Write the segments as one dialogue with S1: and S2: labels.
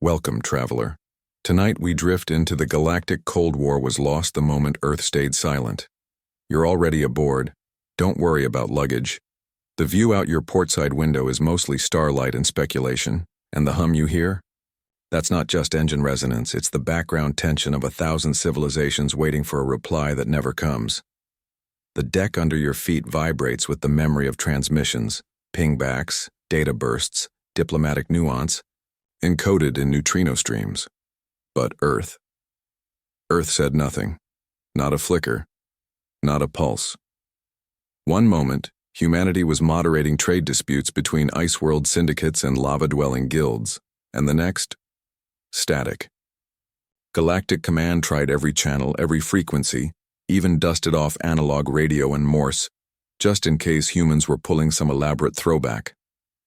S1: Welcome, traveler. Tonight we drift into the Galactic Cold War was lost the moment Earth stayed silent. You're already aboard. Don't worry about luggage. The view out your portside window is mostly starlight and speculation, and the hum you hear? That's not just engine resonance, it's the background tension of 1,000 civilizations waiting for a reply that never comes. The deck under your feet vibrates with the memory of transmissions, pingbacks, data bursts, diplomatic nuance, encoded in neutrino streams. But Earth said nothing. Not a flicker. Not a pulse. One moment, humanity was moderating trade disputes between ice-world syndicates and lava-dwelling guilds, and the next, static. Galactic Command tried every channel, every frequency, even dusted off analog radio and Morse, just in case humans were pulling some elaborate throwback.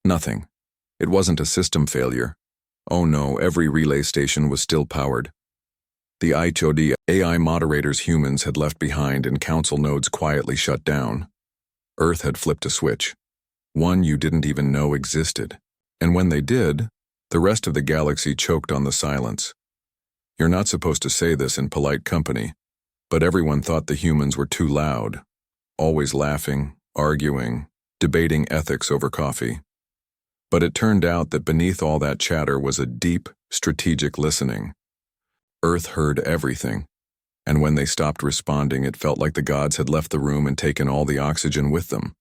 S1: Nothing. It wasn't a system failure. Oh no, every relay station was still powered. The HFY AI moderators humans had left behind and council nodes quietly shut down. Earth had flipped a switch. One you didn't even know existed. And when they did, the rest of the galaxy choked on the silence. You're not supposed to say this in polite company, but everyone thought the humans were too loud, always laughing, arguing, debating ethics over coffee. But it turned out that beneath all that chatter was a deep, strategic listening. Earth heard everything, and when they stopped responding, it felt like the gods had left the room and taken all the oxygen with them.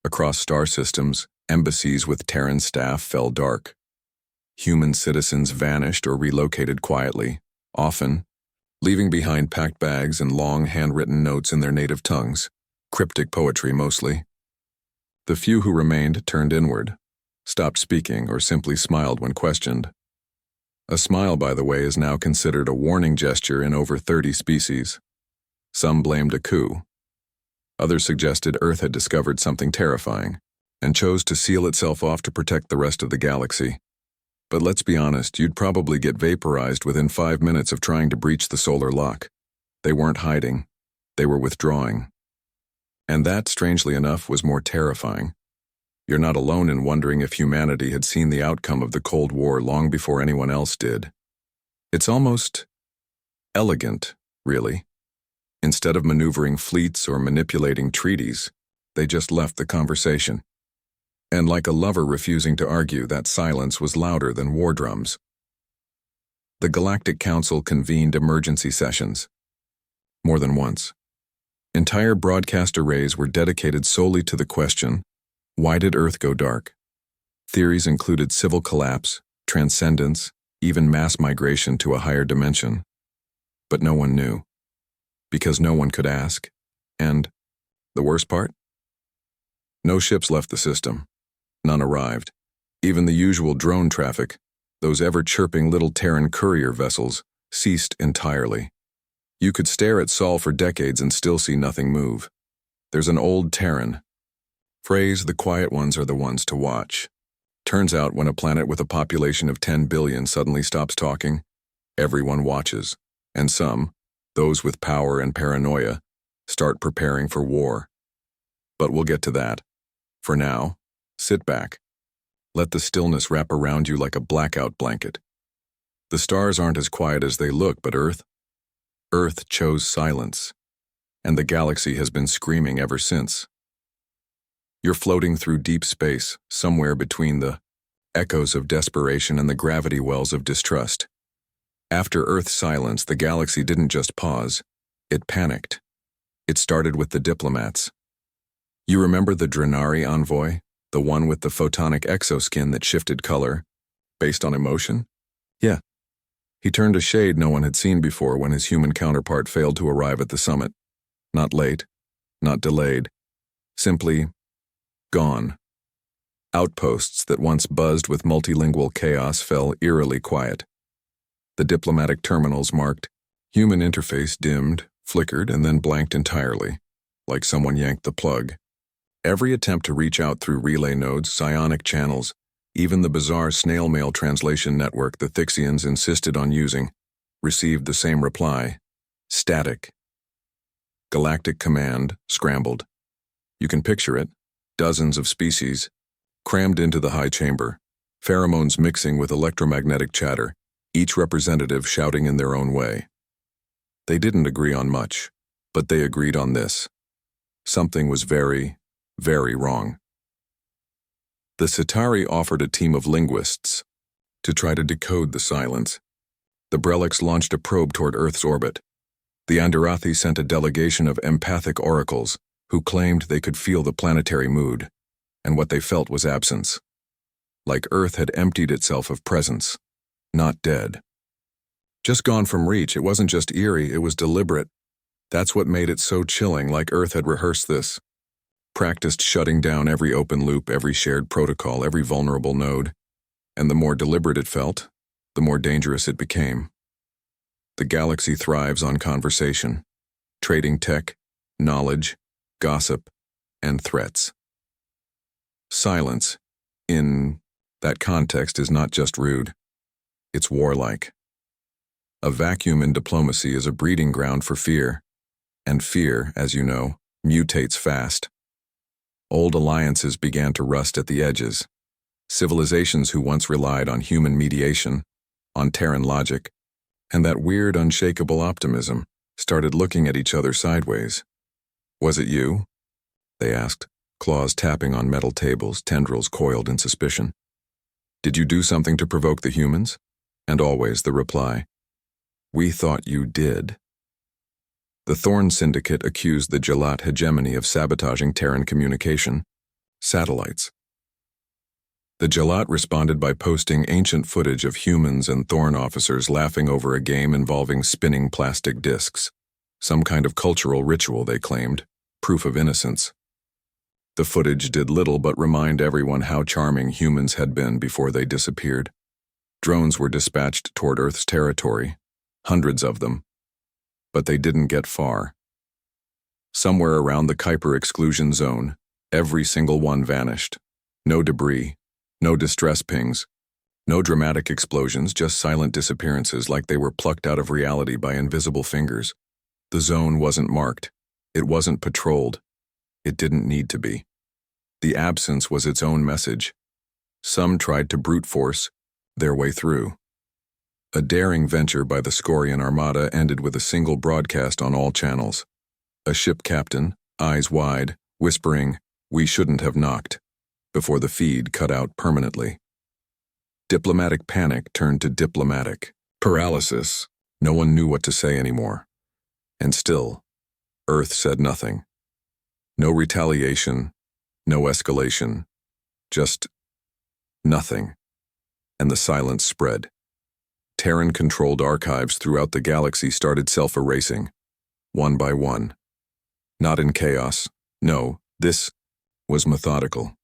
S1: Across star systems, embassies with Terran staff fell dark. Human citizens vanished or relocated quietly, often leaving behind packed bags and long handwritten notes in their native tongues, cryptic poetry mostly. The few who remained turned inward, stopped speaking, or simply smiled when questioned. A smile, by the way, is now considered a warning gesture in over 30 species. Some blamed a coup. Others suggested Earth had discovered something terrifying and chose to seal itself off to protect the rest of the galaxy. But let's be honest, you'd probably get vaporized within 5 minutes of trying to breach the solar lock. They weren't hiding. They were withdrawing. And that, strangely enough, was more terrifying. You're not alone in wondering if humanity had seen the outcome of the Cold War long before anyone else did. It's almost elegant, really. Instead of maneuvering fleets or manipulating treaties, they just left the conversation. And like a lover refusing to argue, that silence was louder than war drums. The Galactic Council convened emergency sessions. More than once. Entire broadcast arrays were dedicated solely to the question, why did Earth go dark? Theories included civil collapse, transcendence, even mass migration to a higher dimension. But no one knew. Because no one could ask. And the worst part? No ships left the system. None arrived. Even the usual drone traffic, those ever-chirping little Terran courier vessels, ceased entirely. You could stare at Sol for decades and still see nothing move. There's an old Terran phrase, the quiet ones are the ones to watch. Turns out when a planet with a population of 10 billion suddenly stops talking, everyone watches, and some, those with power and paranoia, start preparing for war. But we'll get to that. For now, sit back. Let the stillness wrap around you like a blackout blanket. The stars aren't as quiet as they look, but Earth chose silence, and the galaxy has been screaming ever since. You're floating through deep space, somewhere between the echoes of desperation and the gravity wells of distrust. After Earth's silence, the galaxy didn't just pause, it panicked. It started with the diplomats. You remember the Drenari envoy, the one with the photonic exoskin that shifted color, based on emotion? Yeah. He turned a shade no one had seen before when his human counterpart failed to arrive at the summit. Not late, not delayed, simply gone. Outposts that once buzzed with multilingual chaos fell eerily quiet. The diplomatic terminals marked human interface dimmed, flickered, and then blanked entirely, like someone yanked the plug. Every attempt to reach out through relay nodes, psionic channels, even the bizarre snail mail translation network the Thixians insisted on using, received the same reply: static. Galactic Command scrambled. You can picture it. Dozens of species, crammed into the high chamber, pheromones mixing with electromagnetic chatter, each representative shouting in their own way. They didn't agree on much, but they agreed on this. Something was very, very wrong. The Centauri offered a team of linguists to try to decode the silence. The Brelix launched a probe toward Earth's orbit. The Andarathi sent a delegation of empathic oracles who claimed they could feel the planetary mood, and what they felt was absence. Like Earth had emptied itself of presence, not dead. Just gone from reach. It wasn't just eerie, it was deliberate. That's what made it so chilling, like Earth had rehearsed this. Practiced shutting down every open loop, every shared protocol, every vulnerable node. And the more deliberate it felt, the more dangerous it became. The galaxy thrives on conversation, trading tech, knowledge, gossip, and threats. Silence, in that context, is not just rude. It's warlike. A vacuum in diplomacy is a breeding ground for fear, and fear, as you know, mutates fast. Old alliances began to rust at the edges. Civilizations who once relied on human mediation, on Terran logic, and that weird, unshakable optimism, started looking at each other sideways. "Was it you?" they asked, claws tapping on metal tables, tendrils coiled in suspicion. "Did you do something to provoke the humans?" And always the reply, "We thought you did." The Thorn Syndicate accused the Jalat hegemony of sabotaging Terran communication, satellites. The Jalat responded by posting ancient footage of humans and Thorn officers laughing over a game involving spinning plastic discs, some kind of cultural ritual, they claimed, proof of innocence. The footage did little but remind everyone how charming humans had been before they disappeared. Drones were dispatched toward Earth's territory, hundreds of them, but they didn't get far. Somewhere around the Kuiper exclusion zone, every single one vanished. No debris, no distress pings, no dramatic explosions, just silent disappearances like they were plucked out of reality by invisible fingers. The zone wasn't marked. It wasn't patrolled. It didn't need to be. The absence was its own message. Some tried to brute force their way through. A daring venture by the Scorian Armada ended with a single broadcast on all channels. A ship captain, eyes wide, whispering, "We shouldn't have knocked," before the feed cut out permanently. Diplomatic panic turned to diplomatic paralysis. No one knew what to say anymore. And still, Earth said nothing. No retaliation, no escalation, just nothing. And the silence spread. Terran-controlled archives throughout the galaxy started self-erasing, one by one. Not in chaos. No, this was methodical.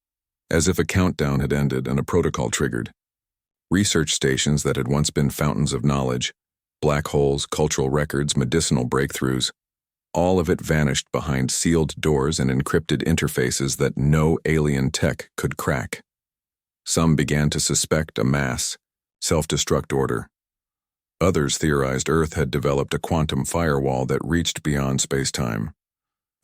S1: As if a countdown had ended and a protocol triggered. Research stations that had once been fountains of knowledge, black holes, cultural records, medicinal breakthroughs, all of it vanished behind sealed doors and encrypted interfaces that no alien tech could crack. Some began to suspect a mass, self-destruct order. Others theorized Earth had developed a quantum firewall that reached beyond space-time.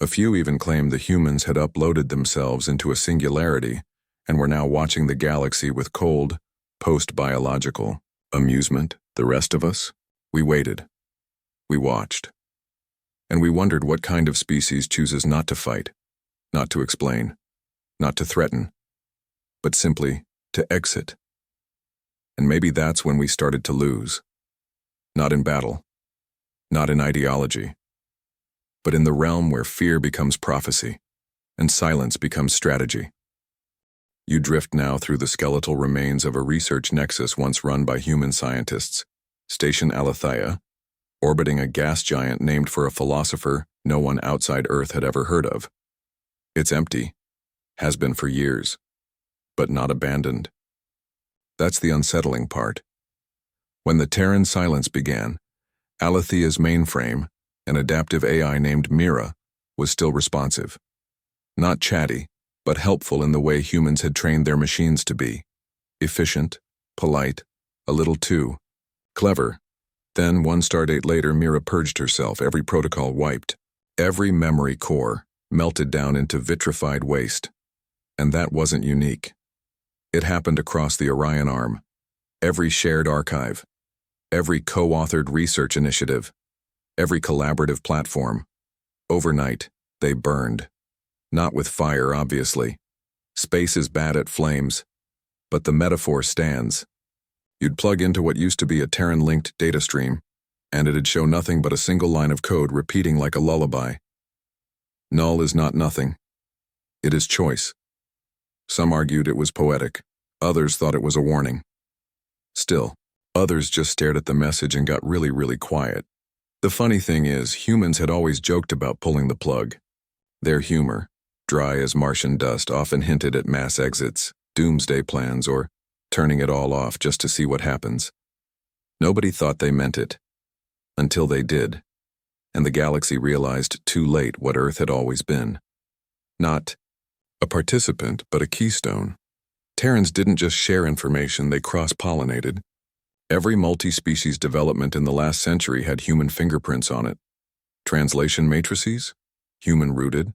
S1: A few even claimed the humans had uploaded themselves into a singularity and were now watching the galaxy with cold, post-biological amusement. The rest of us, we waited. We watched. And we wondered what kind of species chooses not to fight, not to explain, not to threaten, but simply to exit. And maybe that's when we started to lose. Not in battle, not in ideology, but in the realm where fear becomes prophecy and silence becomes strategy. You drift now through the skeletal remains of a research nexus once run by human scientists, Station Aletheia, orbiting a gas giant named for a philosopher no one outside Earth had ever heard of. It's empty, has been for years, but not abandoned. That's the unsettling part. When the Terran silence began, Aletheia's mainframe, an adaptive AI named Mira, was still responsive. Not chatty, but helpful in the way humans had trained their machines to be. Efficient, polite, a little too clever. Then, one stardate later, Mira purged herself, every protocol wiped. Every memory core melted down into vitrified waste. And that wasn't unique. It happened across the Orion Arm. Every shared archive, every co-authored research initiative, every collaborative platform. Overnight, they burned. Not with fire, obviously. Space is bad at flames, but the metaphor stands. You'd plug into what used to be a Terran-linked data stream, and it'd show nothing but a single line of code repeating like a lullaby. Null is not nothing. It is choice. Some argued it was poetic. Others thought it was a warning. Still, others just stared at the message and got really, really quiet. The funny thing is, humans had always joked about pulling the plug. Their humor, dry as Martian dust, often hinted at mass exits, doomsday plans, or turning it all off just to see what happens. Nobody thought they meant it. Until they did, and the galaxy realized too late what Earth had always been. Not a participant, but a keystone. Terrans didn't just share information, they cross-pollinated. Every multi-species development in the last century had human fingerprints on it. Translation matrices? Human-rooted.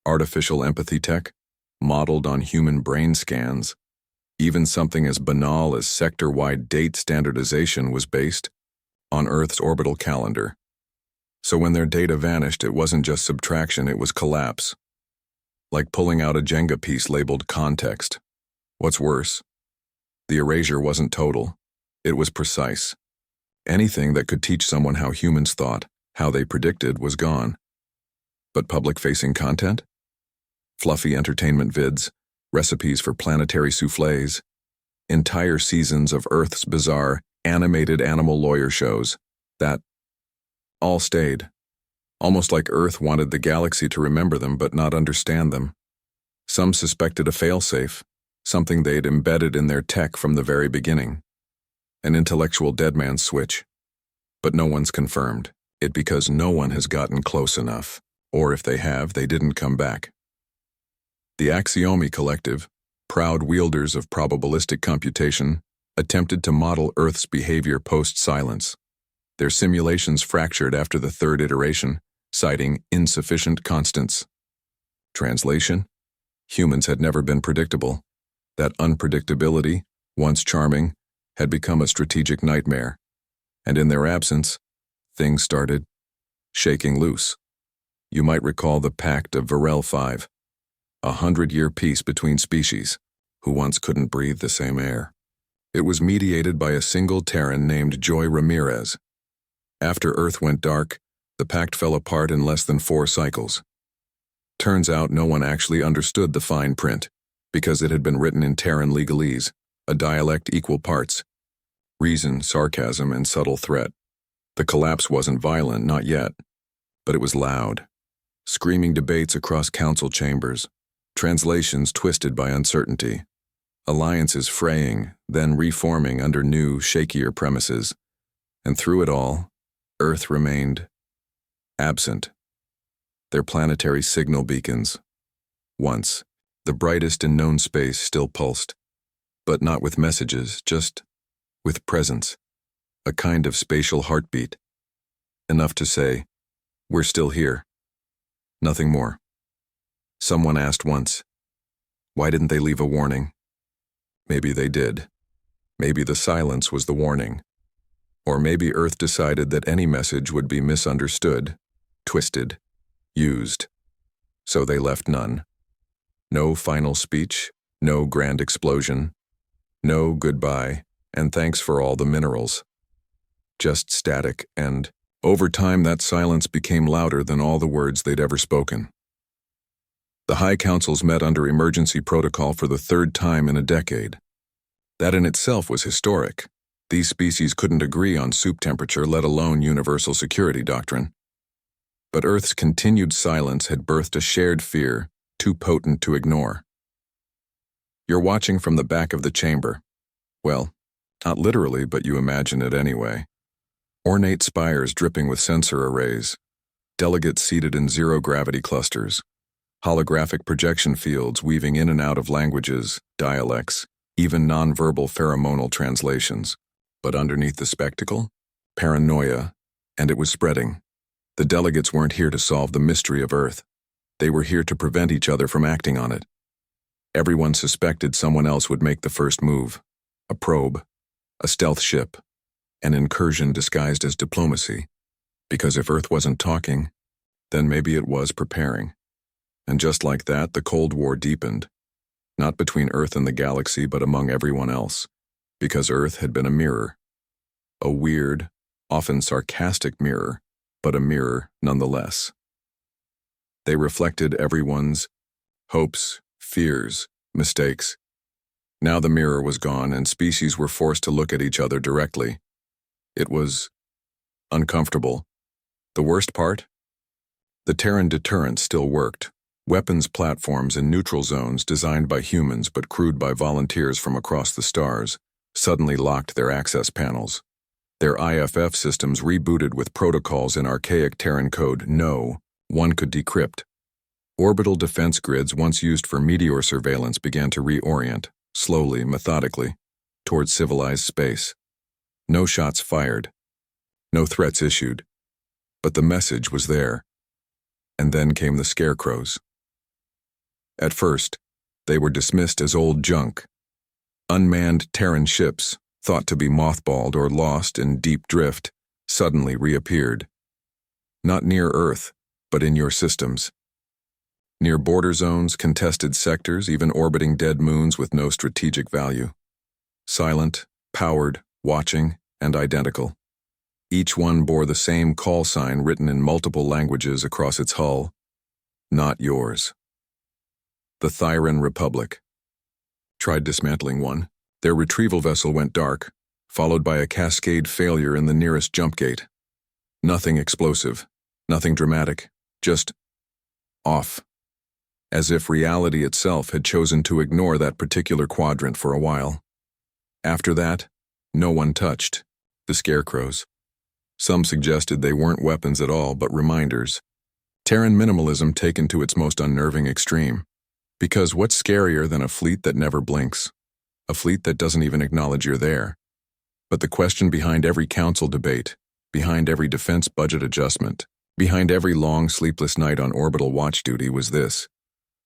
S1: Artificial empathy tech? Modeled on human brain scans. Even something as banal as sector-wide date standardization was based on Earth's orbital calendar. So when their data vanished, it wasn't just subtraction, it was collapse. Like pulling out a Jenga piece labeled context. What's worse, the erasure wasn't total. It was precise. Anything that could teach someone how humans thought, how they predicted, was gone. But public-facing content? Fluffy entertainment vids, recipes for planetary soufflés, entire seasons of Earth's bizarre, animated animal lawyer shows, that all stayed. Almost like Earth wanted the galaxy to remember them but not understand them. Some suspected a failsafe, something they'd embedded in their tech from the very beginning. An intellectual dead man's switch. But no one's confirmed it because no one has gotten close enough, or if they have, they didn't come back. The Axiomi Collective, proud wielders of probabilistic computation, attempted to model Earth's behavior post-silence. Their simulations fractured after the third iteration, citing insufficient constants. Translation: humans had never been predictable. That unpredictability, once charming, had become a strategic nightmare, and in their absence, things started shaking loose. You might recall the Pact of Varel 5, a 100-year peace between species, who once couldn't breathe the same air. It was mediated by a single Terran named Joy Ramirez. After Earth went dark, the pact fell apart in less than 4 cycles. Turns out no one actually understood the fine print, because it had been written in Terran legalese, a dialect equal parts. Reason, sarcasm, and subtle threat. The collapse wasn't violent, not yet, but it was loud. Screaming debates across council chambers, translations twisted by uncertainty, alliances fraying, then reforming under new, shakier premises. And through it all, Earth remained absent. Their planetary signal beacons, once the brightest in known space, still pulsed, but not with messages, just with presence, a kind of spatial heartbeat, enough to say, "We're still here." Nothing more. Someone asked once, why didn't they leave a warning? Maybe they did. Maybe the silence was the warning. Or maybe Earth decided that any message would be misunderstood, twisted, used. So they left none. No final speech, no grand explosion, no goodbye, and thanks for all the minerals. Just static, and over time that silence became louder than all the words they'd ever spoken. The High Councils met under emergency protocol for the 3rd time in a decade. That in itself was historic. These species couldn't agree on soup temperature, let alone universal security doctrine. But Earth's continued silence had birthed a shared fear, too potent to ignore. You're watching from the back of the chamber. Well, not literally, but you imagine it anyway. Ornate spires dripping with sensor arrays, delegates seated in zero-gravity clusters, holographic projection fields weaving in and out of languages, dialects, even nonverbal pheromonal translations. But underneath the spectacle, paranoia, and it was spreading. The delegates weren't here to solve the mystery of Earth. They were here to prevent each other from acting on it. Everyone suspected someone else would make the first move. A probe, a stealth ship, an incursion disguised as diplomacy. Because if Earth wasn't talking, then maybe it was preparing. And just like that, the Cold War deepened. Not between Earth and the galaxy, but among everyone else. Because Earth had been a mirror. A weird, often sarcastic mirror, but a mirror nonetheless. They reflected everyone's hopes, fears, mistakes. Now the mirror was gone and species were forced to look at each other directly. It was uncomfortable. The worst part? The Terran deterrent still worked. Weapons platforms in neutral zones designed by humans but crewed by volunteers from across the stars suddenly locked their access panels. Their IFF systems rebooted with protocols in archaic Terran code one could decrypt. Orbital defense grids once used for meteor surveillance began to reorient, slowly, methodically, towards civilized space. No shots fired. No threats issued. But the message was there. And then came the scarecrows. At first, they were dismissed as old junk. Unmanned Terran ships, thought to be mothballed or lost in deep drift, suddenly reappeared. Not near Earth, but in your systems. Near border zones, contested sectors, even orbiting dead moons with no strategic value. Silent, powered, watching, and identical. Each one bore the same call sign written in multiple languages across its hull. Not yours. The Thyran Republic. Tried dismantling one. Their retrieval vessel went dark, followed by a cascade failure in the nearest jump gate. Nothing explosive, nothing dramatic, just off. As if reality itself had chosen to ignore that particular quadrant for a while. After that, no one touched the scarecrows. Some suggested they weren't weapons at all, but reminders. Terran minimalism taken to its most unnerving extreme. Because what's scarier than a fleet that never blinks? A fleet that doesn't even acknowledge you're there. But the question behind every council debate, behind every defense budget adjustment, behind every long sleepless night on orbital watch duty was this.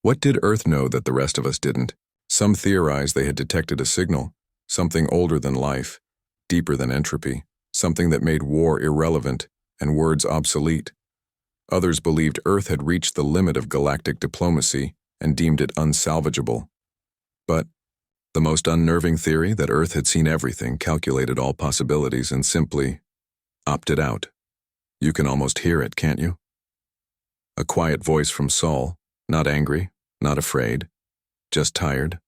S1: What did Earth know that the rest of us didn't? Some theorized they had detected a signal, something older than life, deeper than entropy, something that made war irrelevant and words obsolete. Others believed Earth had reached the limit of galactic diplomacy and deemed it unsalvageable. But the most unnerving theory, that Earth had seen everything, calculated all possibilities, and simply opted out. You can almost hear it, can't you? A quiet voice from Sol, not angry, not afraid, just tired.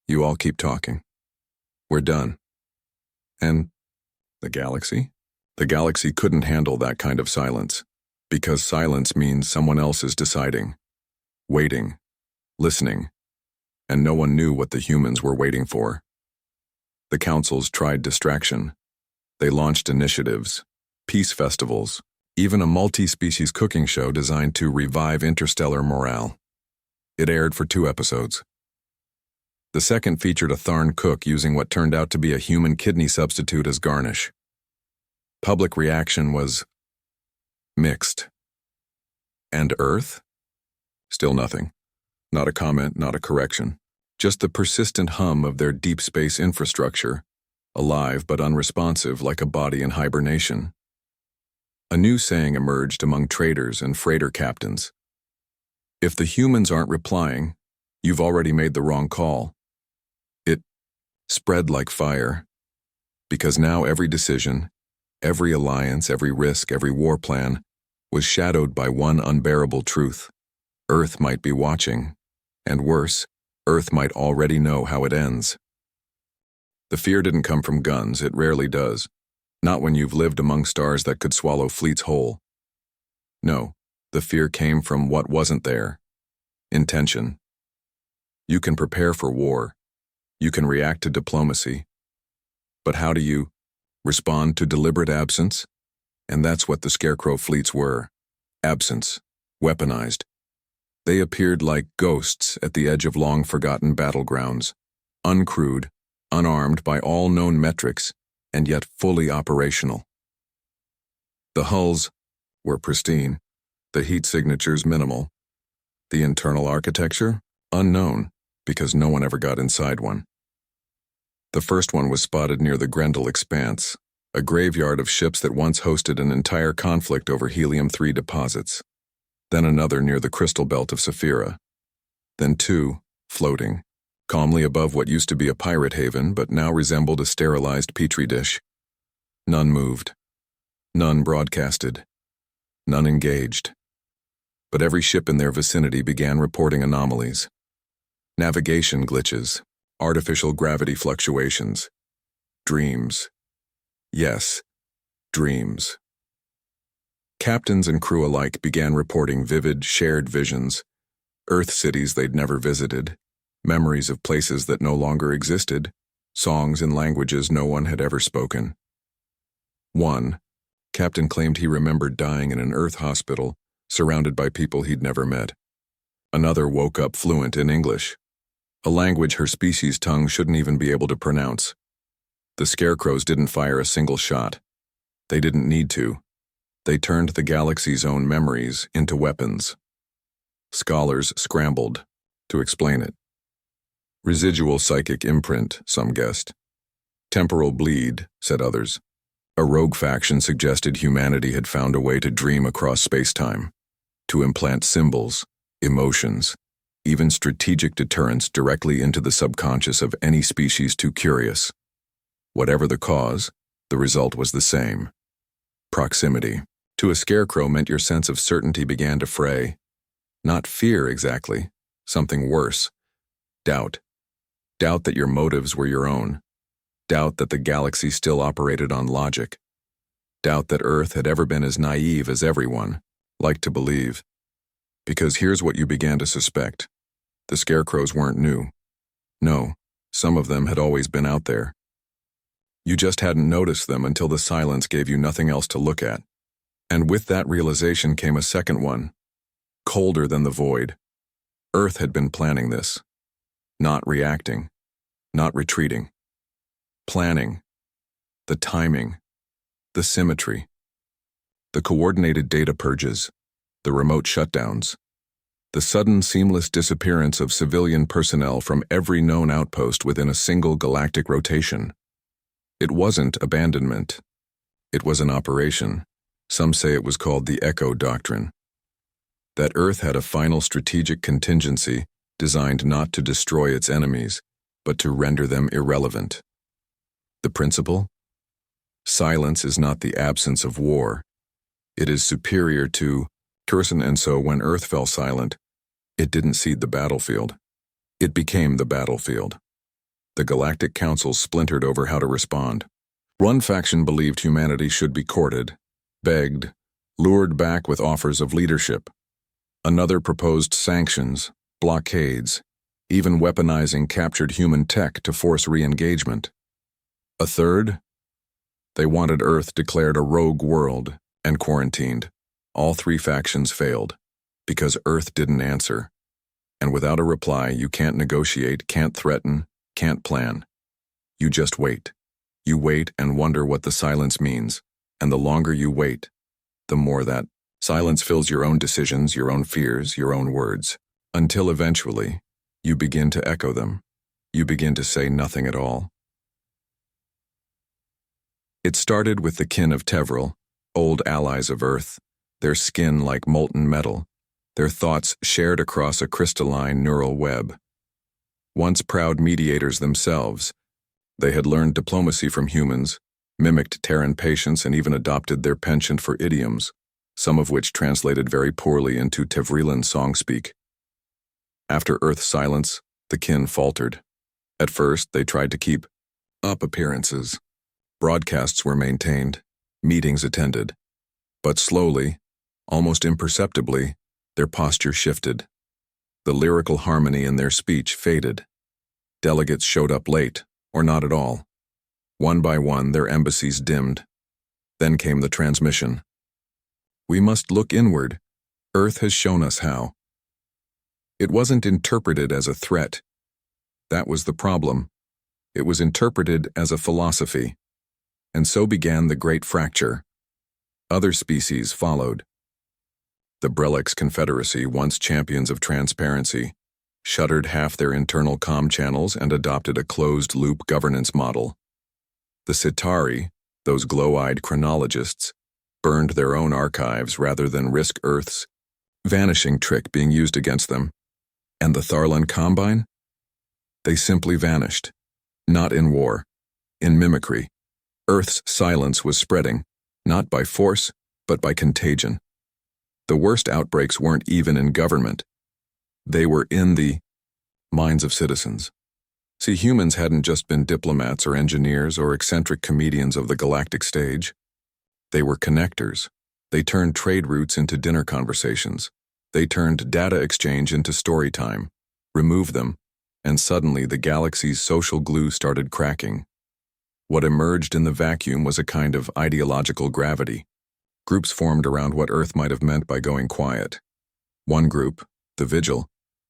S1: You all keep talking. We're done. And the galaxy? The galaxy couldn't handle that kind of silence, because silence means someone else is deciding. Waiting, listening, and no one knew what the humans were waiting for. The councils tried distraction. They launched initiatives, peace festivals, even a multi-species cooking show designed to revive interstellar morale. It aired for 2 episodes. The second featured a Tharn cook using what turned out to be a human kidney substitute as garnish. Public reaction was mixed. And Earth? Still nothing. Not a comment, not a correction. Just the persistent hum of their deep space infrastructure, alive but unresponsive like a body in hibernation. A new saying emerged among traders and freighter captains. If the humans aren't replying, you've already made the wrong call. It spread like fire, because now every decision, every alliance, every risk, every war plan was shadowed by one unbearable truth. Earth might be watching, and worse, Earth might already know how it ends. The fear didn't come from guns, it rarely does. Not when you've lived among stars that could swallow fleets whole. No, the fear came from what wasn't there. Intention. You can prepare for war. You can react to diplomacy. But how do you respond to deliberate absence? And that's what the Scarecrow fleets were. Absence. Weaponized. They appeared like ghosts at the edge of long-forgotten battlegrounds, uncrewed, unarmed by all known metrics, and yet fully operational. The hulls were pristine, the heat signatures minimal, the internal architecture unknown. because no one ever got inside one. The first one was spotted near the Grendel Expanse, a graveyard of ships that once hosted an entire conflict over helium-3 deposits. Then another near the crystal belt of Saphira. Then two, floating, calmly above what used to be a pirate haven but now resembled a sterilized petri dish. None moved. None broadcasted. None engaged. But every ship in their vicinity began reporting anomalies. Navigation glitches, artificial gravity fluctuations, dreams. Yes, dreams. Captains and crew alike began reporting vivid, shared visions, Earth cities they'd never visited, memories of places that no longer existed, songs in languages no one had ever spoken. One captain claimed he remembered dying in an Earth hospital, surrounded by people he'd never met. Another woke up fluent in English, a language her species' tongue shouldn't even be able to pronounce. The scarecrows didn't fire a single shot. They didn't need to. They turned the galaxy's own memories into weapons. Scholars scrambled to explain it. Residual psychic imprint, some guessed. Temporal bleed, said others. A rogue faction suggested humanity had found a way to dream across space-time, to implant symbols, emotions, even strategic deterrence directly into the subconscious of any species too curious. Whatever the cause, the result was the same. Proximity. To a scarecrow meant your sense of certainty began to fray. Not fear exactly, something worse. Doubt. Doubt that your motives were your own. Doubt that the galaxy still operated on logic. Doubt that Earth had ever been as naive as everyone liked to believe. Because here's what you began to suspect. The scarecrows weren't new. No, some of them had always been out there. You just hadn't noticed them until the silence gave you nothing else to look at. And with that realization came a second one, colder than the void. Earth had been planning this. Not reacting. Not retreating. Planning. The timing. The symmetry. The coordinated data purges. The remote shutdowns. The sudden seamless disappearance of civilian personnel from every known outpost within a single galactic rotation. It wasn't abandonment. It was an operation. Some say it was called the Echo Doctrine. That Earth had a final strategic contingency designed not to destroy its enemies, but to render them irrelevant. The principle? Silence is not the absence of war. It is superior to Curson, and so when Earth fell silent, it didn't cede the battlefield. It became the battlefield. The Galactic Council splintered over how to respond. One faction believed humanity should be courted, begged, lured back with offers of leadership. Another proposed sanctions, blockades, even weaponizing captured human tech to force re-engagement. A third? They wanted Earth declared a rogue world and quarantined. All three factions failed, because Earth didn't answer. And without a reply, you can't negotiate, can't threaten, can't plan. You just wait. You wait and wonder what the silence means, and the longer you wait, the more that silence fills your own decisions, your own fears, your own words, until eventually, you begin to echo them. You begin to say nothing at all. It started with the kin of Tevril, old allies of Earth, their skin like molten metal, their thoughts shared across a crystalline neural web. Once proud mediators themselves, they had learned diplomacy from humans, mimicked Terran patience, and even adopted their penchant for idioms, some of which translated very poorly into Tevrilan song-speak. After Earth's silence, the kin faltered. At first, they tried to keep up appearances. Broadcasts were maintained, meetings attended. But slowly, almost imperceptibly, their posture shifted. The lyrical harmony in their speech faded. Delegates showed up late, or not at all. One by one, their embassies dimmed. Then came the transmission. We must look inward. Earth has shown us how. It wasn't interpreted as a threat. That was the problem. It was interpreted as a philosophy. And so began the Great Fracture. Other species followed. The Brelix Confederacy, once champions of transparency, shuttered half their internal comm channels and adopted a closed-loop governance model. The Citari, those glow-eyed chronologists, burned their own archives rather than risk Earth's vanishing trick being used against them. And the Tharlan Combine? They simply vanished. Not in war, in mimicry. Earth's silence was spreading, not by force, but by contagion. The worst outbreaks weren't even in government. They were in the minds of citizens. See, humans hadn't just been diplomats or engineers or eccentric comedians of the galactic stage. They were connectors. They turned trade routes into dinner conversations. They turned data exchange into story time. Remove them, and suddenly the galaxy's social glue started cracking. What emerged in the vacuum was a kind of ideological gravity. Groups formed around what Earth might have meant by going quiet. One group, the Vigil,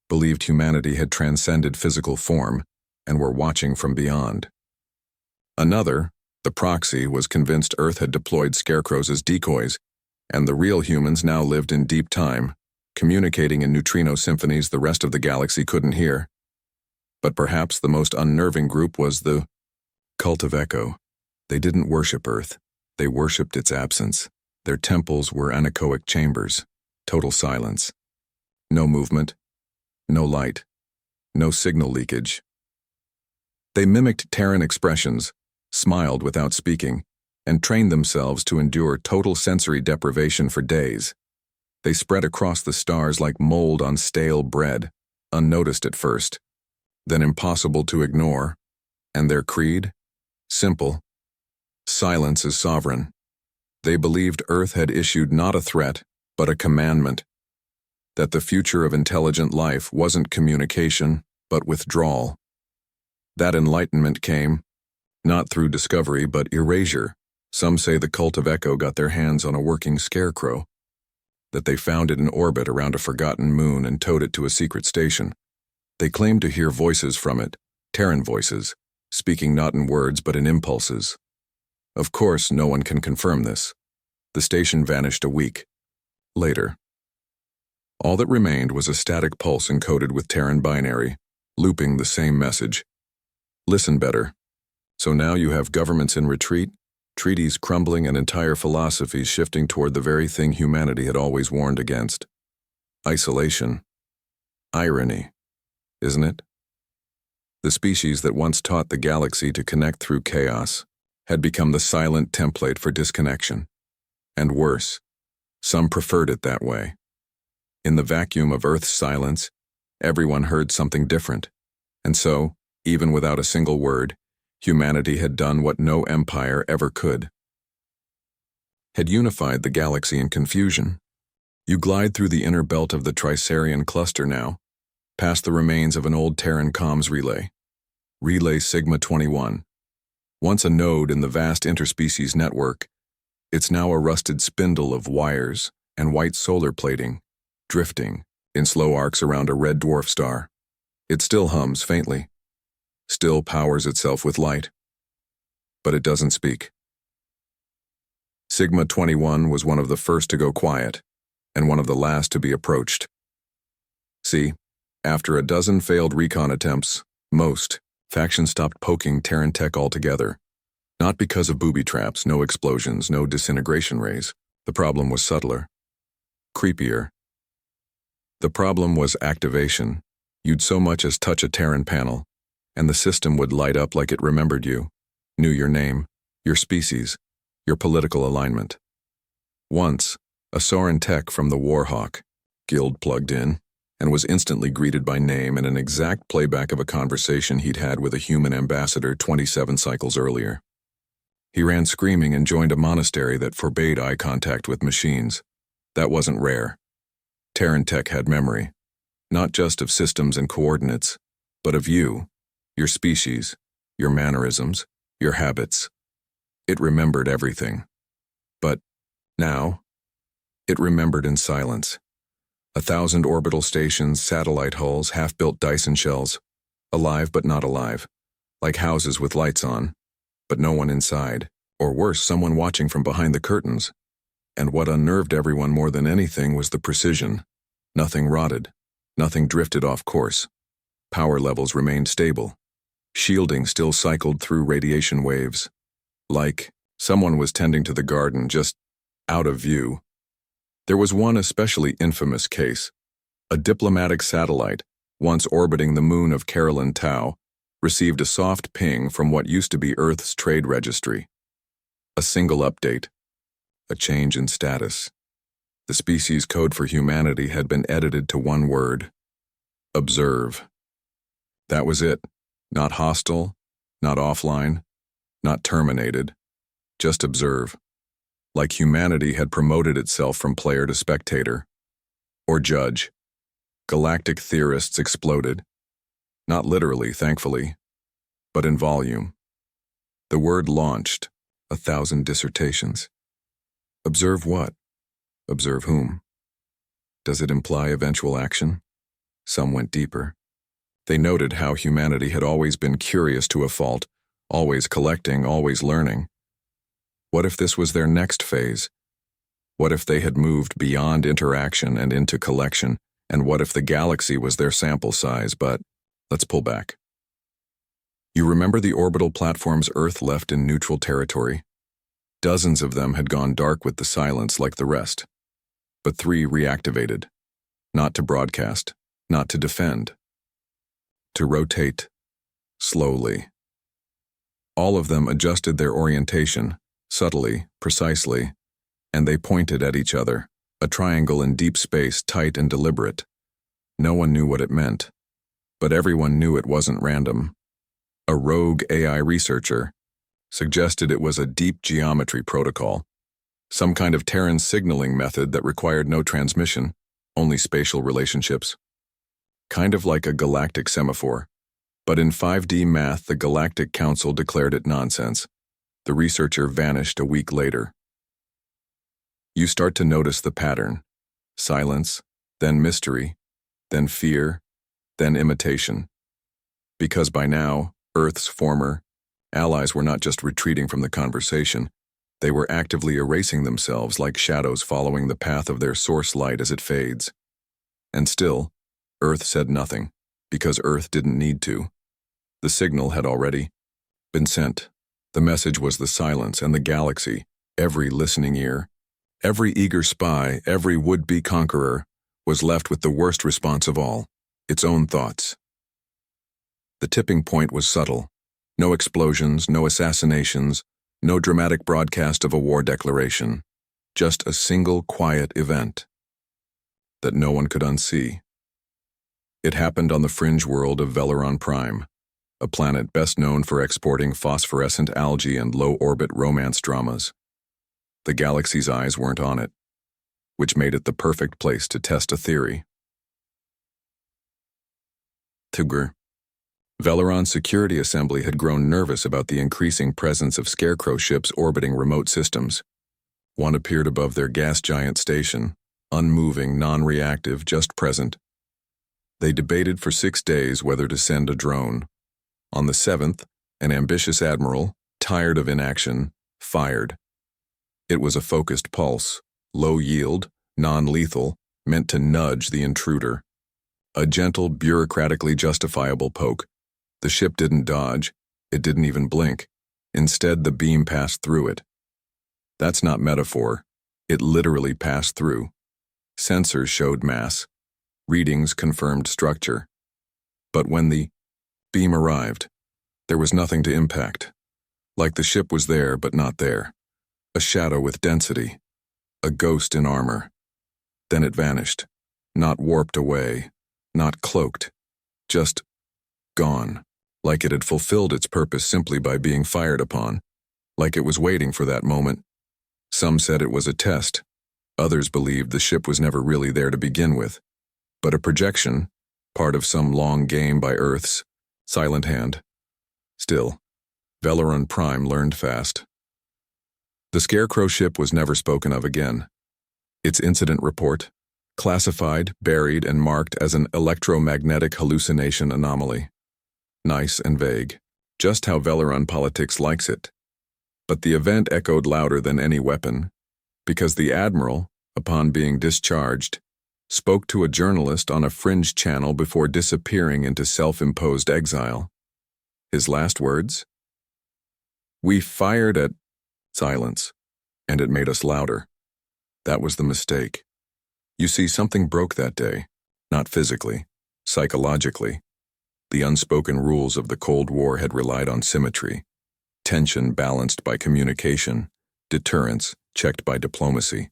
S1: believed humanity had transcended physical form and were watching from beyond. Another, the Proxy, was convinced Earth had deployed scarecrows as decoys, and the real humans now lived in deep time, communicating in neutrino symphonies the rest of the galaxy couldn't hear. But perhaps the most unnerving group was the Cult of Echo. They didn't worship Earth. They worshipped its absence. Their temples were anechoic chambers, total silence. No movement, no light, no signal leakage. They mimicked Terran expressions, smiled without speaking, and trained themselves to endure total sensory deprivation for days. They spread across the stars like mold on stale bread, unnoticed at first, then impossible to ignore. And their creed? Simple. Silence is sovereign. They believed Earth had issued not a threat, but a commandment. That the future of intelligent life wasn't communication, but withdrawal. That enlightenment came, not through discovery, but erasure. Some say the Cult of Echo got their hands on a working scarecrow, that they found it in orbit around a forgotten moon and towed it to a secret station. They claimed to hear voices from it, Terran voices, speaking not in words but in impulses. Of course, no one can confirm this. The station vanished a week later. All that remained was a static pulse encoded with Terran binary, looping the same message. Listen better. So now you have governments in retreat, treaties crumbling, and entire philosophies shifting toward the very thing humanity had always warned against. Isolation. Irony, isn't it? The species that once taught the galaxy to connect through chaos had become the silent template for disconnection. And worse, some preferred it that way. In the vacuum of Earth's silence, everyone heard something different. And so, even without a single word, humanity had done what no empire ever could. Had unified the galaxy in confusion. You glide through the inner belt of the Tricerian cluster now, past the remains of an old Terran comms relay. Relay Sigma 21. Once a node in the vast interspecies network, it's now a rusted spindle of wires and white solar plating, drifting in slow arcs around a red dwarf star. It still hums faintly, still powers itself with light, but it doesn't speak. Sigma 21 was one of the first to go quiet, and one of the last to be approached. See, after a dozen failed recon attempts, factions stopped poking Terran tech altogether. Not because of booby traps, no explosions, no disintegration rays. The problem was subtler, creepier. The problem was activation. You'd so much as touch a Terran panel, and the system would light up like it remembered you, knew your name, your species, your political alignment. Once, a Soren tech from the Warhawk Guild plugged in, and was instantly greeted by name and an exact playback of a conversation he'd had with a human ambassador 27 cycles earlier. He ran screaming and joined a monastery that forbade eye contact with machines. That wasn't rare. Terran tech had memory, not just of systems and coordinates, but of you, your species, your mannerisms, your habits. It remembered everything. But now, it remembered in silence. 1,000 orbital stations, satellite hulls, half-built Dyson shells, alive but not alive, like houses with lights on, but no one inside, or worse, someone watching from behind the curtains. And what unnerved everyone more than anything was the precision. Nothing rotted, nothing drifted off course. Power levels remained stable. Shielding still cycled through radiation waves. Like someone was tending to the garden, just out of view. There was one especially infamous case. A diplomatic satellite, once orbiting the moon of Carolyn Tau, received a soft ping from what used to be Earth's trade registry. A single update. A change in status. The species code for humanity had been edited to one word. Observe. That was it. Not hostile, not offline, not terminated. Just observe. Like humanity had promoted itself from player to spectator. Or judge. Galactic theorists exploded. Not literally, thankfully, but in volume. The word launched 1,000 dissertations. Observe what? Observe whom? Does it imply eventual action? Some went deeper. They noted how humanity had always been curious to a fault, always collecting, always learning. What if this was their next phase? What if they had moved beyond interaction and into collection? And what if the galaxy was their sample size? But let's pull back. You remember the orbital platforms Earth left in neutral territory? Dozens of them had gone dark with the silence like the rest. But 3 reactivated. Not to broadcast, not to defend. To rotate. Slowly. All of them adjusted their orientation, subtly, precisely, and they pointed at each other, a triangle in deep space, tight and deliberate. No one knew what it meant, but everyone knew it wasn't random. A rogue AI researcher suggested it was a deep geometry protocol, some kind of Terran signaling method that required no transmission, only spatial relationships. Kind of like a galactic semaphore. But in 5D math, the Galactic Council declared it nonsense. The researcher vanished a week later. You start to notice the pattern. Silence, then mystery, then fear, then imitation. Because by now, Earth's former allies were not just retreating from the conversation, they were actively erasing themselves like shadows following the path of their source light as it fades. And still, Earth said nothing, because Earth didn't need to. The signal had already been sent. The message was the silence and the galaxy, every listening ear, every eager spy, every would-be conqueror, was left with the worst response of all, its own thoughts. The tipping point was subtle. No explosions, no assassinations, no dramatic broadcast of a war declaration. Just a single quiet event that no one could unsee. It happened on the fringe world of Veleron Prime, a planet best known for exporting phosphorescent algae and low-orbit romance dramas. The galaxy's eyes weren't on it, which made it the perfect place to test a theory. Tigger. Veleron's security assembly had grown nervous about the increasing presence of scarecrow ships orbiting remote systems. One appeared above their gas giant station, unmoving, non-reactive, just present. They debated for 6 days whether to send a drone. On the 7th, an ambitious admiral, tired of inaction, fired. It was a focused pulse, low yield, non-lethal, meant to nudge the intruder. A gentle, bureaucratically justifiable poke. The ship didn't dodge, it didn't even blink. Instead, the beam passed through it. That's not metaphor. It literally passed through. Sensors showed mass. Readings confirmed structure. But when the beam arrived, there was nothing to impact. Like the ship was there, but not there. A shadow with density. A ghost in armor. Then it vanished. Not warped away. Not cloaked. Just gone. Like it had fulfilled its purpose simply by being fired upon. Like it was waiting for that moment. Some said it was a test. Others believed the ship was never really there to begin with. But a projection, part of some long game by Earth's silent hand. Still, Veleron Prime learned fast. The Scarecrow ship was never spoken of again. Its incident report, classified, buried, and marked as an electromagnetic hallucination anomaly. Nice and vague, just how Veleron politics likes it. But the event echoed louder than any weapon, because the Admiral, upon being discharged, spoke to a journalist on a fringe channel before disappearing into self-imposed exile. His last words? "We fired at..." Silence, and it made us louder. That was the mistake. You see, something broke that day, not physically, psychologically. The unspoken rules of the Cold War had relied on symmetry, tension balanced by communication, deterrence checked by diplomacy.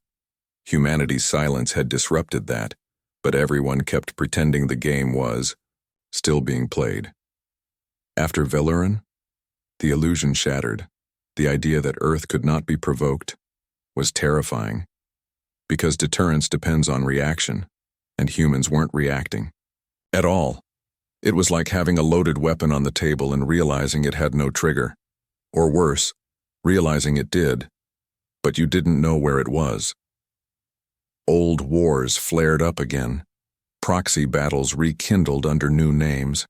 S1: Humanity's silence had disrupted that, but everyone kept pretending the game was still being played. After Valoran, the illusion shattered. The idea that Earth could not be provoked was terrifying, because deterrence depends on reaction, and humans weren't reacting at all. It was like having a loaded weapon on the table and realizing it had no trigger. Or worse, realizing it did, but you didn't know where it was. Old wars flared up again. Proxy battles rekindled under new names.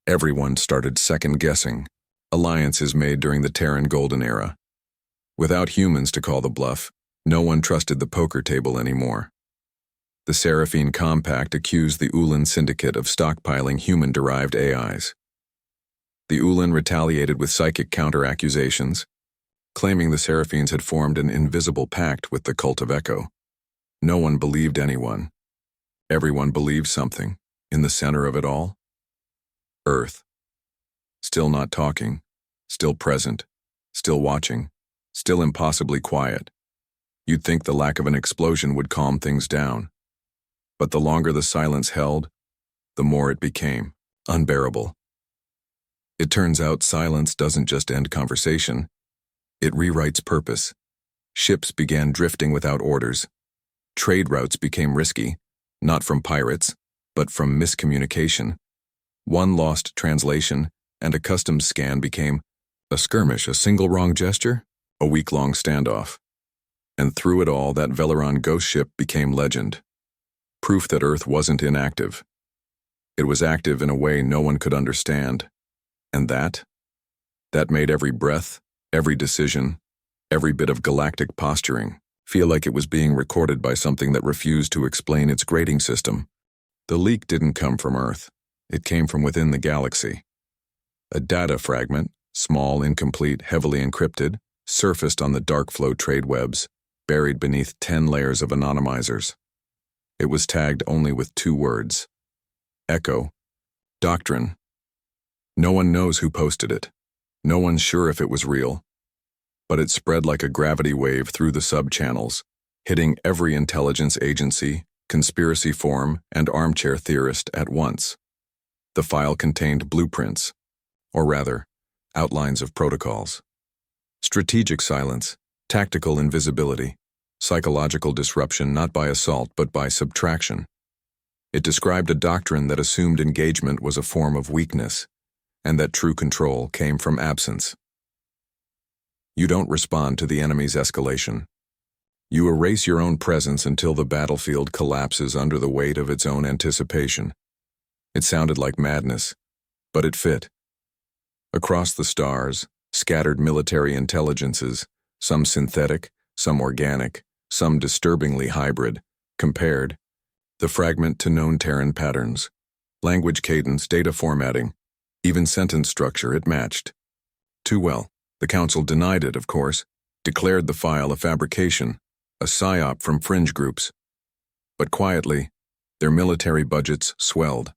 S1: Everyone started second-guessing. Alliances made during the Terran Golden Era. Without humans to call the bluff, no one trusted the poker table anymore. The Seraphine Compact accused the Ulan Syndicate of stockpiling human-derived AIs. The Ulan retaliated with psychic counter-accusations, claiming the Seraphines had formed an invisible pact with the Cult of Echo. No one believed anyone. Everyone believed something. In the center of it all? Earth. Still not talking, still present, still watching, still impossibly quiet. You'd think the lack of an explosion would calm things down. But the longer the silence held, the more it became unbearable. It turns out silence doesn't just end conversation, it rewrites purpose. Ships began drifting without orders. Trade routes became risky, not from pirates, but from miscommunication. One lost translation, and a customs scan became a skirmish, a single wrong gesture, a week-long standoff. And through it all, that Valoran ghost ship became legend. Proof that Earth wasn't inactive. It was active in a way no one could understand. And that made every breath, every decision, every bit of galactic posturing feel like it was being recorded by something that refused to explain its grading system. The leak didn't come from Earth. It came from within the galaxy. A data fragment, small, incomplete, heavily encrypted, surfaced on the dark flow trade webs, buried beneath 10 layers of anonymizers. It was tagged only with 2 words. Echo. Doctrine. No one knows who posted it. No one's sure if it was real. But it spread like a gravity wave through the sub-channels, hitting every intelligence agency, conspiracy forum, and armchair theorist at once. The file contained blueprints, or rather, outlines of protocols. Strategic silence, tactical invisibility, psychological disruption not by assault but by subtraction. It described a doctrine that assumed engagement was a form of weakness, and that true control came from absence. You don't respond to the enemy's escalation. You erase your own presence until the battlefield collapses under the weight of its own anticipation. It sounded like madness, but it fit. Across the stars, scattered military intelligences, some synthetic, some organic, some disturbingly hybrid, compared the fragment to known Terran patterns. Language cadence, data formatting, even sentence structure it matched. Too well. The Council denied it, of course, declared the file a fabrication, a psyop from fringe groups. But quietly, their military budgets swelled.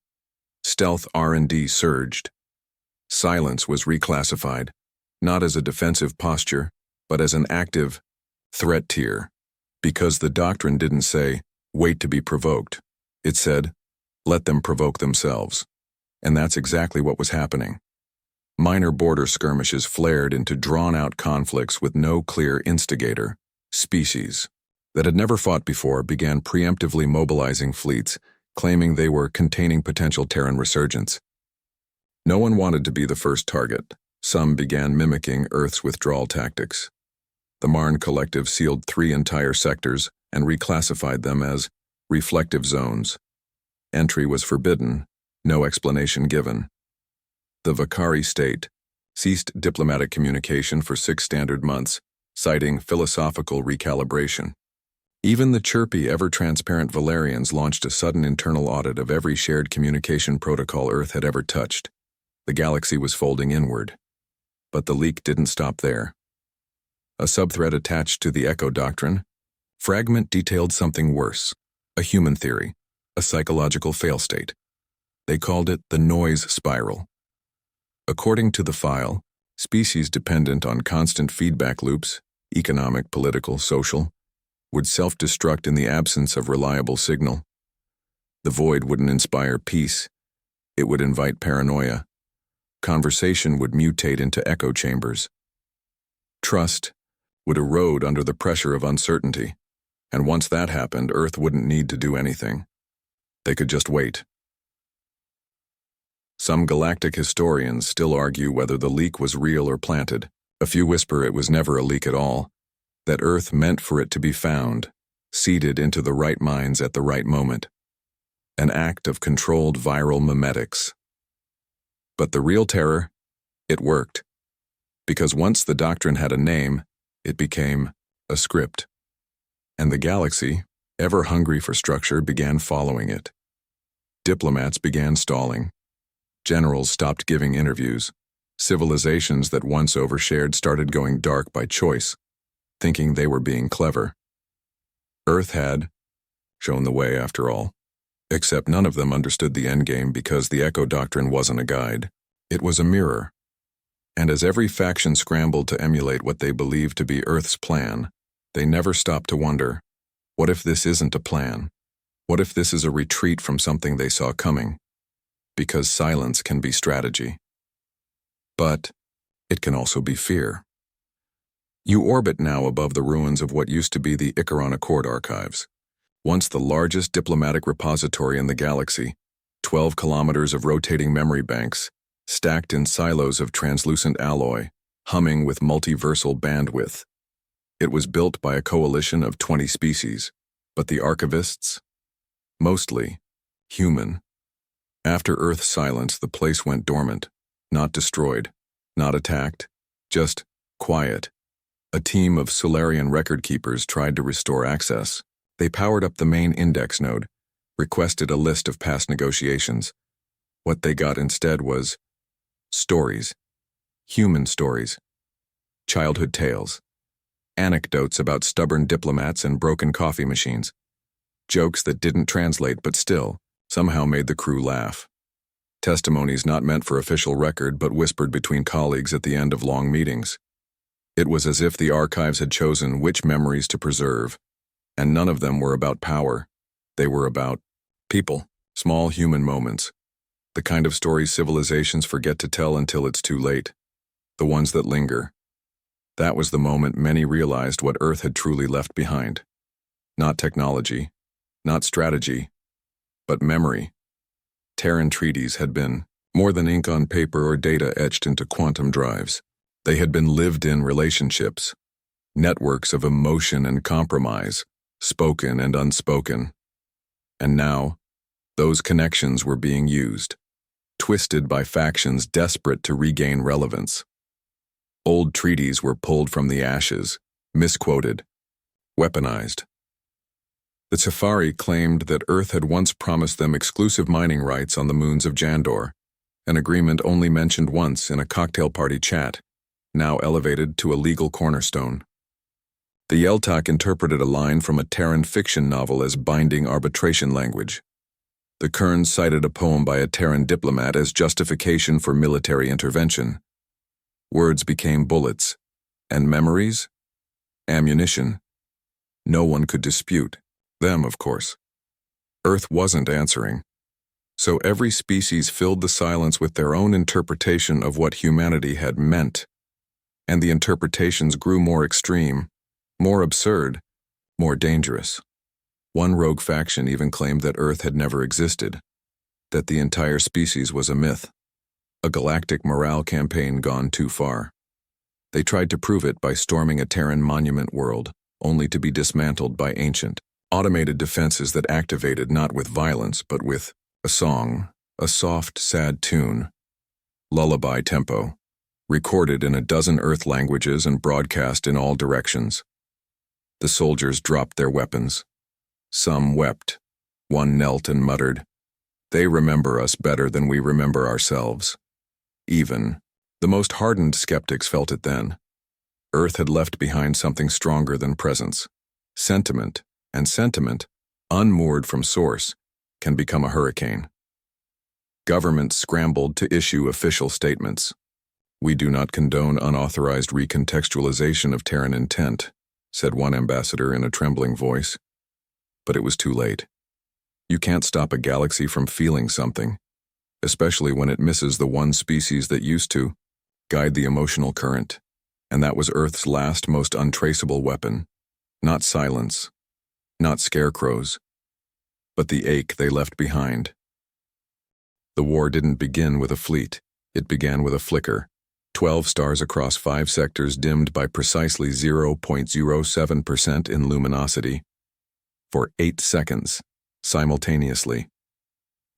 S1: Stealth R&D surged. Silence was reclassified, not as a defensive posture, but as an active threat tier, because the doctrine didn't say, wait to be provoked. It said, let them provoke themselves. And that's exactly what was happening. Minor border skirmishes flared into drawn-out conflicts with no clear instigator. Species that had never fought before began preemptively mobilizing fleets, claiming they were containing potential Terran resurgence. No one wanted to be the first target. Some began mimicking Earth's withdrawal tactics. The Marn Collective sealed 3 entire sectors and reclassified them as reflective zones. Entry was forbidden, no explanation given. The Vakari state ceased diplomatic communication for 6 standard months, citing philosophical recalibration. Even the chirpy, ever-transparent Valerians launched a sudden internal audit of every shared communication protocol Earth had ever touched. The galaxy was folding inward. But the leak didn't stop there. A subthread attached to the Echo Doctrine, fragment detailed something worse, a human theory, a psychological fail-state. They called it the noise spiral. According to the file, species dependent on constant feedback loops, economic, political, social, would self-destruct in the absence of reliable signal. The void wouldn't inspire peace. It would invite paranoia. Conversation would mutate into echo chambers. Trust would erode under the pressure of uncertainty, and once that happened, Earth wouldn't need to do anything. They could just wait. Some galactic historians still argue whether the leak was real or planted. A few whisper it was never a leak at all, that Earth meant for it to be found, seeded into the right minds at the right moment. An act of controlled viral memetics. But the real terror, it worked. Because once the doctrine had a name, it became a script. And the galaxy, ever hungry for structure, began following it. Diplomats began stalling. Generals stopped giving interviews. Civilizations that once overshared started going dark by choice, thinking they were being clever. Earth had shown the way after all. Except none of them understood the endgame because the Echo Doctrine wasn't a guide. It was a mirror. And as every faction scrambled to emulate what they believed to be Earth's plan, they never stopped to wonder, what if this isn't a plan? What if this is a retreat from something they saw coming? Because silence can be strategy. But it can also be fear. You orbit now above the ruins of what used to be the Icaron Accord archives. Once the largest diplomatic repository in the galaxy, 12 kilometers of rotating memory banks, stacked in silos of translucent alloy, humming with multiversal bandwidth. It was built by a coalition of 20 species, but the archivists? Mostly human. After Earth's silence, the place went dormant, not destroyed, not attacked, just quiet. A team of Solarian record keepers tried to restore access. They powered up the main index node, requested a list of past negotiations. What they got instead was stories, human stories, childhood tales, anecdotes about stubborn diplomats and broken coffee machines, jokes that didn't translate but still, somehow made the crew laugh. Testimonies not meant for official record but whispered between colleagues at the end of long meetings. It was as if the archives had chosen which memories to preserve, and none of them were about power. They were about people, small human moments, the kind of stories civilizations forget to tell until it's too late, the ones that linger. That was the moment many realized what Earth had truly left behind. Not technology, not strategy, but memory. Terran treaties had been more than ink on paper or data etched into quantum drives. They had been lived-in relationships, networks of emotion and compromise, spoken and unspoken. And now, those connections were being used, twisted by factions desperate to regain relevance. Old treaties were pulled from the ashes, misquoted, weaponized. The Tefari claimed that Earth had once promised them exclusive mining rights on the moons of Jandor, an agreement only mentioned once in a cocktail party chat, now elevated to a legal cornerstone. The Yeltak interpreted a line from a Terran fiction novel as binding arbitration language. The Kerns cited a poem by a Terran diplomat as justification for military intervention. Words became bullets, and memories? Ammunition. No one could dispute. Them, of course. Earth wasn't answering. So every species filled the silence with their own interpretation of what humanity had meant. And the interpretations grew more extreme, more absurd, more dangerous. One rogue faction even claimed that Earth had never existed, that the entire species was a myth, a galactic morale campaign gone too far. They tried to prove it by storming a Terran monument world, only to be dismantled by ancient, automated defenses that activated not with violence but with a song, a soft, sad tune, lullaby tempo, recorded in a dozen Earth languages and broadcast in all directions. The soldiers dropped their weapons. Some wept. One knelt and muttered, "They remember us better than we remember ourselves." Even the most hardened skeptics felt it then. Earth had left behind something stronger than presence. Sentiment, and sentiment, unmoored from source, can become a hurricane. Governments scrambled to issue official statements. "We do not condone unauthorized recontextualization of Terran intent," said one ambassador in a trembling voice. But it was too late. You can't stop a galaxy from feeling something, especially when it misses the one species that used to guide the emotional current. And that was Earth's last, most untraceable weapon. Not silence, not scarecrows, but the ache they left behind. The war didn't begin with a fleet. It began with a flicker. 12 stars across 5 sectors dimmed by precisely 0.07% in luminosity. For 8 seconds, simultaneously.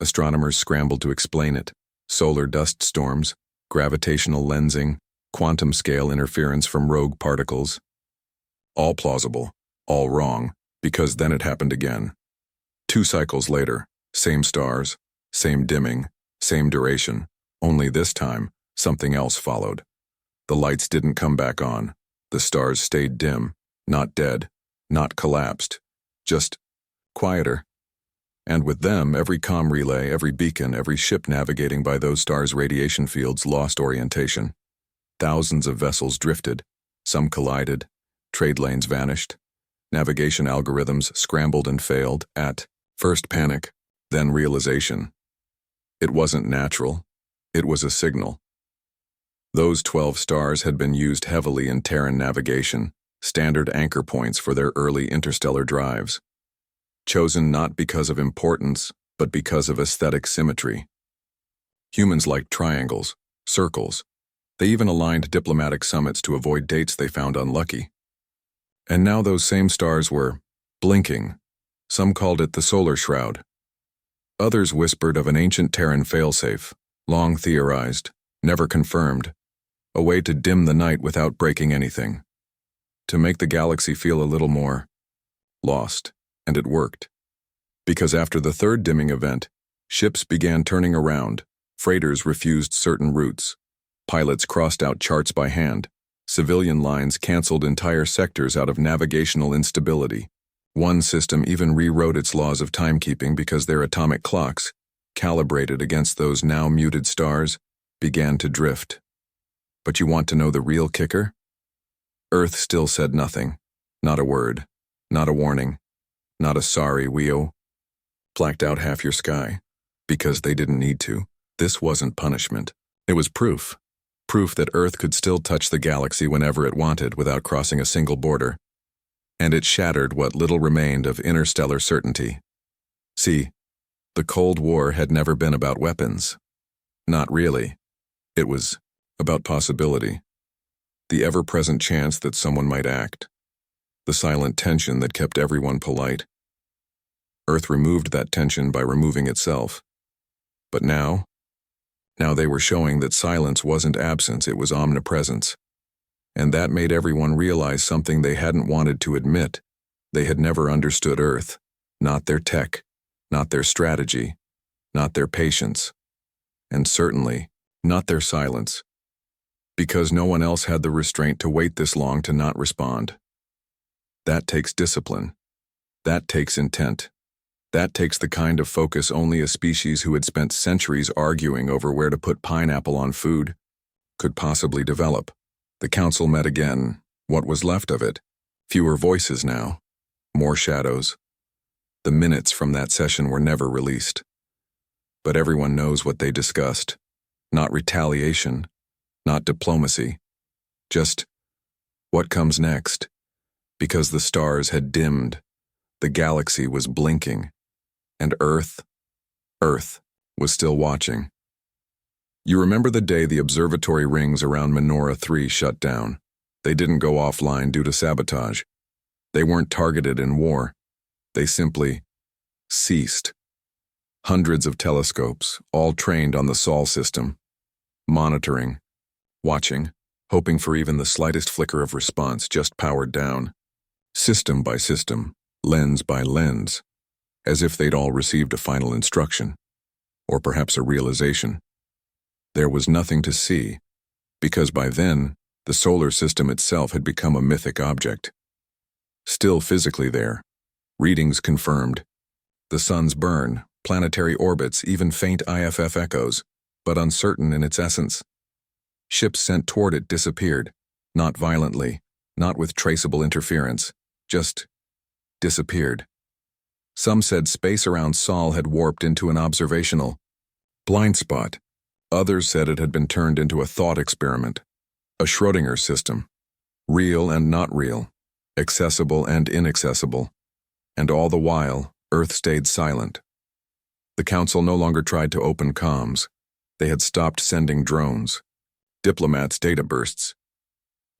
S1: Astronomers scrambled to explain it. Solar dust storms, gravitational lensing, quantum scale interference from rogue particles. All plausible, all wrong, because then it happened again. 2 cycles later, same stars, same dimming, same duration, only this time, something else followed. The lights didn't come back on. The stars stayed dim, not dead, not collapsed, just quieter. And with them, every comm relay, every beacon, every ship navigating by those stars' radiation fields lost orientation. Thousands of vessels drifted, some collided, trade lanes vanished, navigation algorithms scrambled and failed at first panic, then realization. It wasn't natural, it was a signal. Those 12 stars had been used heavily in Terran navigation, standard anchor points for their early interstellar drives. Chosen not because of importance, but because of aesthetic symmetry. Humans liked triangles, circles. They even aligned diplomatic summits to avoid dates they found unlucky. And now those same stars were blinking. Some called it the solar shroud. Others whispered of an ancient Terran failsafe, long theorized, never confirmed, a way to dim the night without breaking anything. To make the galaxy feel a little more lost, and it worked. Because after the third dimming event, ships began turning around, freighters refused certain routes, pilots crossed out charts by hand, civilian lines canceled entire sectors out of navigational instability. One system even rewrote its laws of timekeeping because their atomic clocks, calibrated against those now muted stars, began to drift. But you want to know the real kicker? Earth still said nothing. Not a word. Not a warning. Not a sorry, we blacked out half your sky. Because they didn't need to. This wasn't punishment. It was proof. Proof that Earth could still touch the galaxy whenever it wanted without crossing a single border. And it shattered what little remained of interstellar certainty. See, the Cold War had never been about weapons. Not really. It was about possibility. The ever-present chance that someone might act. The silent tension that kept everyone polite. Earth removed that tension by removing itself. But now they were showing that silence wasn't absence, it was omnipresence. And that made everyone realize something they hadn't wanted to admit. They had never understood Earth, not their tech, not their strategy, not their patience, and certainly not their silence. Because no one else had the restraint to wait this long to not respond. That takes discipline. That takes intent. That takes the kind of focus only a species who had spent centuries arguing over where to put pineapple on food could possibly develop. The council met again. What was left of it? Fewer voices now. More shadows. The minutes from that session were never released. But everyone knows what they discussed. Not retaliation. Not diplomacy. Just what comes next. Because the stars had dimmed. The galaxy was blinking. And Earth was still watching. You remember the day the observatory rings around Menorah 3 shut down. They didn't go offline due to sabotage. They weren't targeted in war. They simply ceased. Hundreds of telescopes, all trained on the Sol system, monitoring, watching, hoping for even the slightest flicker of response, just powered down. system by system, lens by lens, as if they'd all received a final instruction, or perhaps a realization. There was nothing to see, because by then, the solar system itself had become a mythic object. Still physically there, readings confirmed. The sun's burn, planetary orbits, even faint IFF echoes, but uncertain in its essence. Ships sent toward it disappeared, not violently, not with traceable interference, just disappeared. Some said space around Sol had warped into an observational blind spot. Others said it had been turned into a thought experiment, a Schrödinger system, real and not real, accessible and inaccessible. And all the while, Earth stayed silent. The Council no longer tried to open comms. They had stopped sending drones, diplomats' data bursts.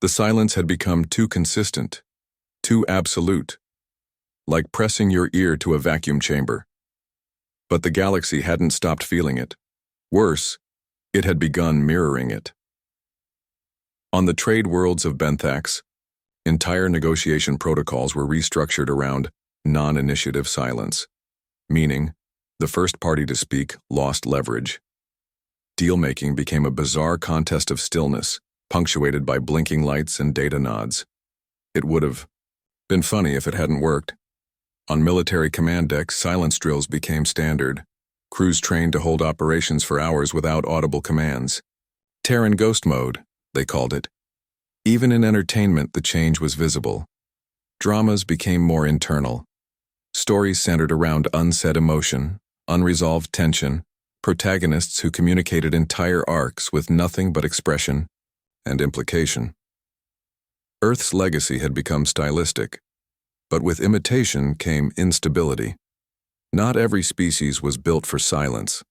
S1: The silence had become too consistent, too absolute, like pressing your ear to a vacuum chamber. But the galaxy hadn't stopped feeling it. Worse, it had begun mirroring it. On the trade worlds of Benthax, entire negotiation protocols were restructured around non-initiative silence, meaning the first party to speak lost leverage. Deal-making became a bizarre contest of stillness, punctuated by blinking lights and data nods. It would have been funny if it hadn't worked. On military command decks, silence drills became standard. Crews trained to hold operations for hours without audible commands. Terran ghost mode, they called it. Even in entertainment, the change was visible. Dramas became more internal. Stories centered around unsaid emotion, unresolved tension, protagonists who communicated entire arcs with nothing but expression and implication. Earth's legacy had become stylistic, but with imitation came instability. Not every species was built for silence.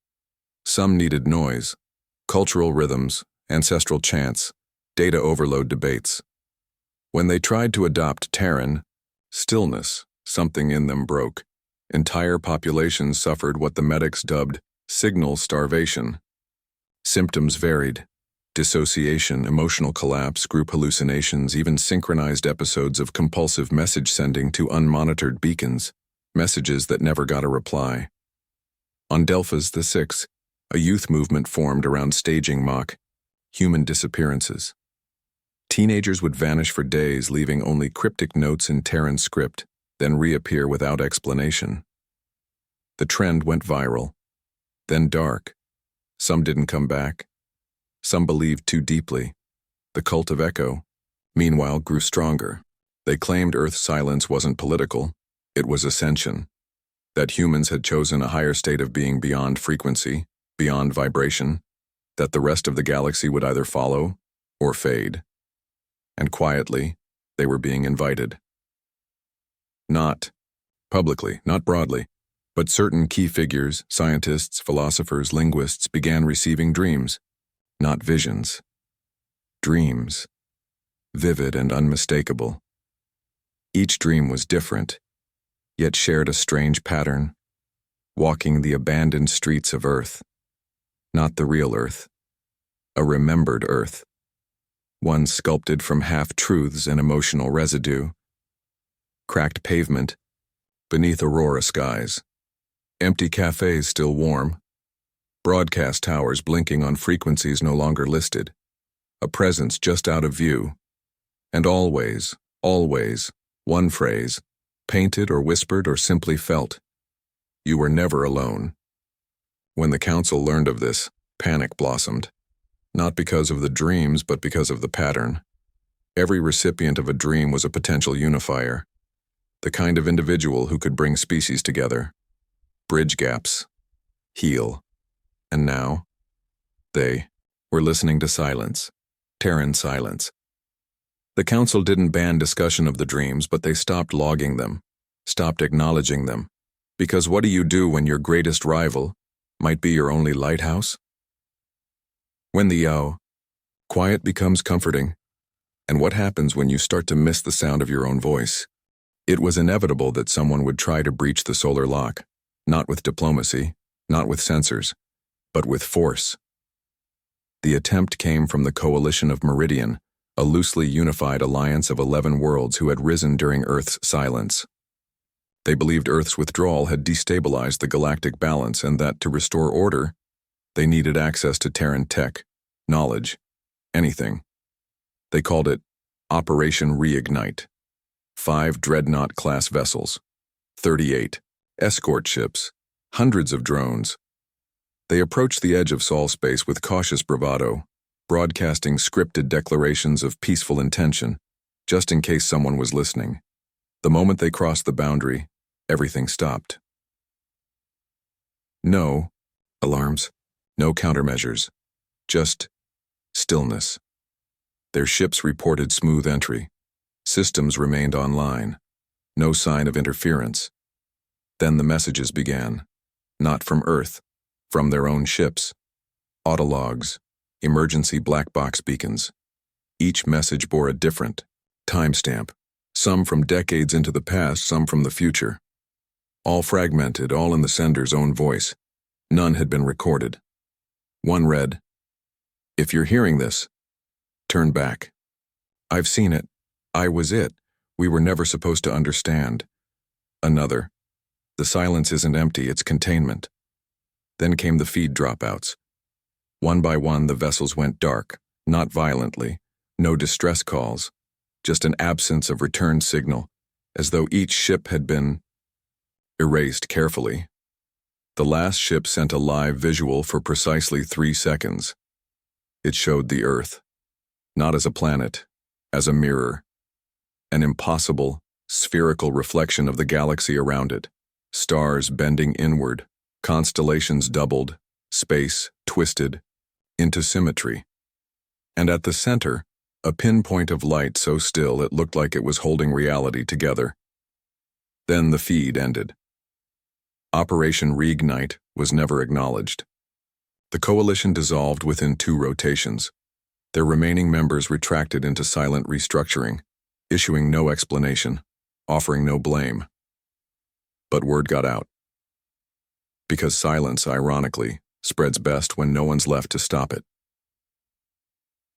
S1: Some needed noise, cultural rhythms, ancestral chants, data overload debates. When they tried to adopt Terran, stillness, something in them broke. Entire populations suffered what the medics dubbed signal starvation. Symptoms varied: dissociation, emotional collapse, group hallucinations, even synchronized episodes of compulsive message sending to unmonitored beacons, messages that never got a reply. On Delphas the Six, a youth movement formed around staging mock human disappearances. Teenagers would vanish for days, leaving only cryptic notes in Terran script, then reappear without explanation. The trend went viral, then dark. Some didn't come back. Some believed too deeply. The cult of echo, meanwhile, grew stronger. They claimed Earth's silence wasn't political, it was ascension. That humans had chosen a higher state of being beyond frequency, beyond vibration, that the rest of the galaxy would either follow or fade. And quietly, they were being invited. Not publicly, not broadly, but certain key figures, scientists, philosophers, linguists, began receiving dreams. Not visions. Dreams. Vivid and unmistakable. Each dream was different, yet shared a strange pattern. Walking the abandoned streets of Earth. Not the real Earth. A remembered Earth. One sculpted from half-truths and emotional residue. Cracked pavement, beneath aurora skies. Empty cafes still warm. Broadcast towers blinking on frequencies no longer listed. A presence just out of view. And always, always, one phrase, painted or whispered or simply felt. You were never alone. When the Council learned of this, panic blossomed. Not because of the dreams, but because of the pattern. Every recipient of a dream was a potential unifier. The kind of individual who could bring species together. Bridge gaps. Heal. And now, they were listening to silence. Terran silence. The Council didn't ban discussion of the dreams, but they stopped logging them, stopped acknowledging them. Because what do you do when your greatest rival might be your only lighthouse? When the quiet becomes comforting, and what happens when you start to miss the sound of your own voice? It was inevitable that someone would try to breach the solar lock, not with diplomacy, not with sensors, but with force. The attempt came from the coalition of Meridian, a loosely unified alliance of 11 worlds who had risen during Earth's silence. They believed Earth's withdrawal had destabilized the galactic balance and that to restore order, they needed access to Terran tech, knowledge, anything. They called it Operation Reignite. 5 Dreadnought-class vessels, 38 escort ships, hundreds of drones. They approached the edge of Sol space with cautious bravado, broadcasting scripted declarations of peaceful intention, just in case someone was listening. The moment they crossed the boundary, everything stopped. No alarms, no countermeasures, just stillness. Their ships reported smooth entry. Systems remained online. No sign of interference. Then the messages began. Not from Earth, from their own ships. Autologs, emergency black box beacons. Each message bore a different timestamp, some from decades into the past, some from the future. All fragmented, all in the sender's own voice. None had been recorded. One read, "If you're hearing this, turn back. I've seen it. I was it. We were never supposed to understand." Another, "The silence isn't empty, it's containment." Then came the feed dropouts. One by one, the vessels went dark, not violently, no distress calls, just an absence of return signal, as though each ship had been erased carefully. The last ship sent a live visual for precisely 3 seconds. It showed the Earth, not as a planet, as a mirror, an impossible, spherical reflection of the galaxy around it, stars bending inward, constellations doubled, space twisted into symmetry. And at the center, a pinpoint of light so still it looked like it was holding reality together. Then the feed ended. Operation Reignite was never acknowledged. The coalition dissolved within 2 rotations. Their remaining members retracted into silent restructuring, issuing no explanation, offering no blame. But word got out. Because silence, ironically, spreads best when no one's left to stop it.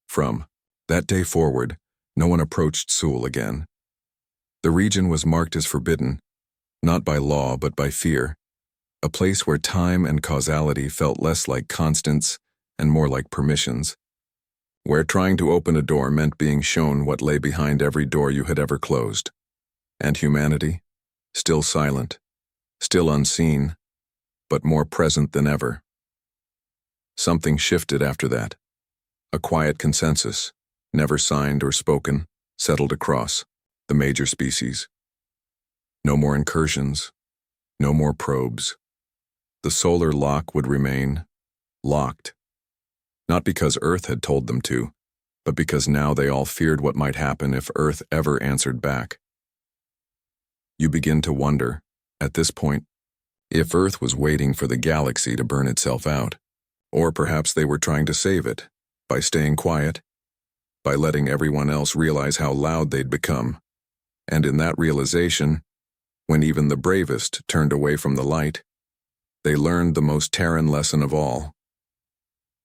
S1: From that day forward, no one approached Sul again. The region was marked as forbidden, not by law but by fear, a place where time and causality felt less like constants and more like permissions, where trying to open a door meant being shown what lay behind every door you had ever closed. And humanity, still silent, still unseen, but more present than ever. Something shifted after that. A quiet consensus, never signed or spoken, settled across the major species. No more incursions, no more probes. The solar lock would remain locked. Not because Earth had told them to, but because now they all feared what might happen if Earth ever answered back. You begin to wonder, at this point, if Earth was waiting for the galaxy to burn itself out, or perhaps they were trying to save it, by staying quiet, by letting everyone else realize how loud they'd become, and in that realization, when even the bravest turned away from the light, they learned the most Terran lesson of all.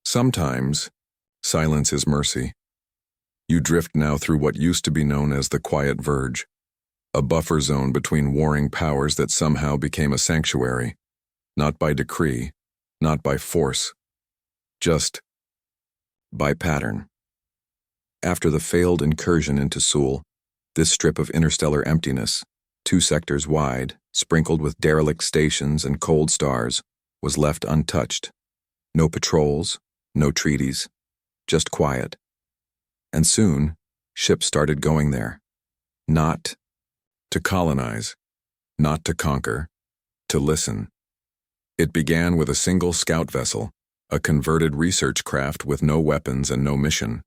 S1: Sometimes, silence is mercy. You drift now through what used to be known as the quiet verge, a buffer zone between warring powers that somehow became a sanctuary, not by decree, not by force, just by pattern. After the failed incursion into Sul, this strip of interstellar emptiness, 2 sectors wide, sprinkled with derelict stations and cold stars, was left untouched. No patrols, no treaties, just quiet. And soon, ships started going there. Not to colonize, not to conquer, to listen. It began with a single scout vessel, a converted research craft with no weapons and no mission.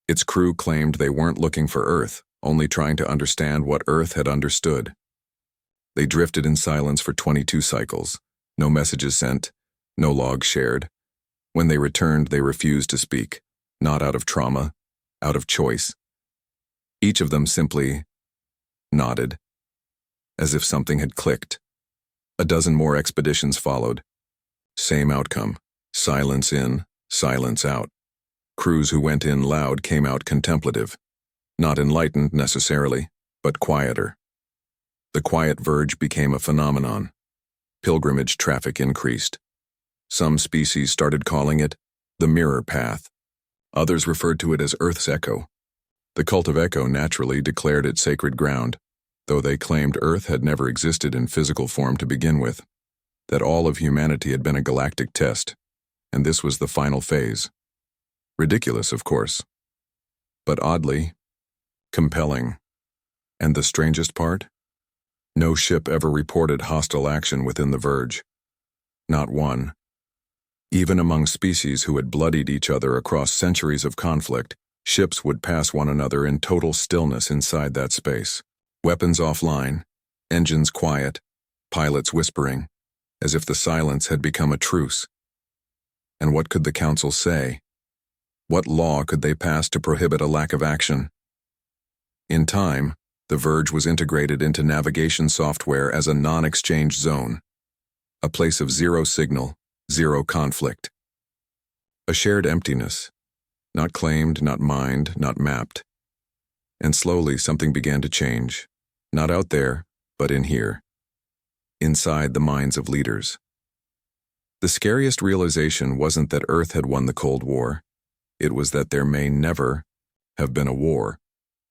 S1: Its crew claimed they weren't looking for Earth, only trying to understand what Earth had understood. They drifted in silence for 22 cycles, no messages sent, no logs shared. When they returned, they refused to speak, not out of trauma, out of choice. Each of them simply nodded, as if something had clicked. A dozen more expeditions followed. Same outcome, silence in, silence out. Crews who went in loud came out contemplative, Not enlightened necessarily, but quieter. The quiet verge became a phenomenon. Pilgrimage traffic increased. Some species started calling it the mirror path. Others referred to it as Earth's echo. The cult of echo naturally declared it sacred ground, though they claimed Earth had never existed in physical form to begin with, that all of humanity had been a galactic test, and this was the final phase. Ridiculous, of course, but oddly compelling. And the strangest part? No ship ever reported hostile action within the verge. Not one. Even among species who had bloodied each other across centuries of conflict, ships would pass one another in total stillness inside that space. Weapons offline, engines quiet, pilots whispering, as if the silence had become a truce. And what could the Council say? What law could they pass to prohibit a lack of action? In time, the verge was integrated into navigation software as a non-exchange zone, a place of zero signal, zero conflict. A shared emptiness, not claimed, not mined, not mapped. And slowly something began to change, not out there, but in here, inside the minds of leaders. The scariest realization wasn't that Earth had won the Cold War. It was that there may never have been a war,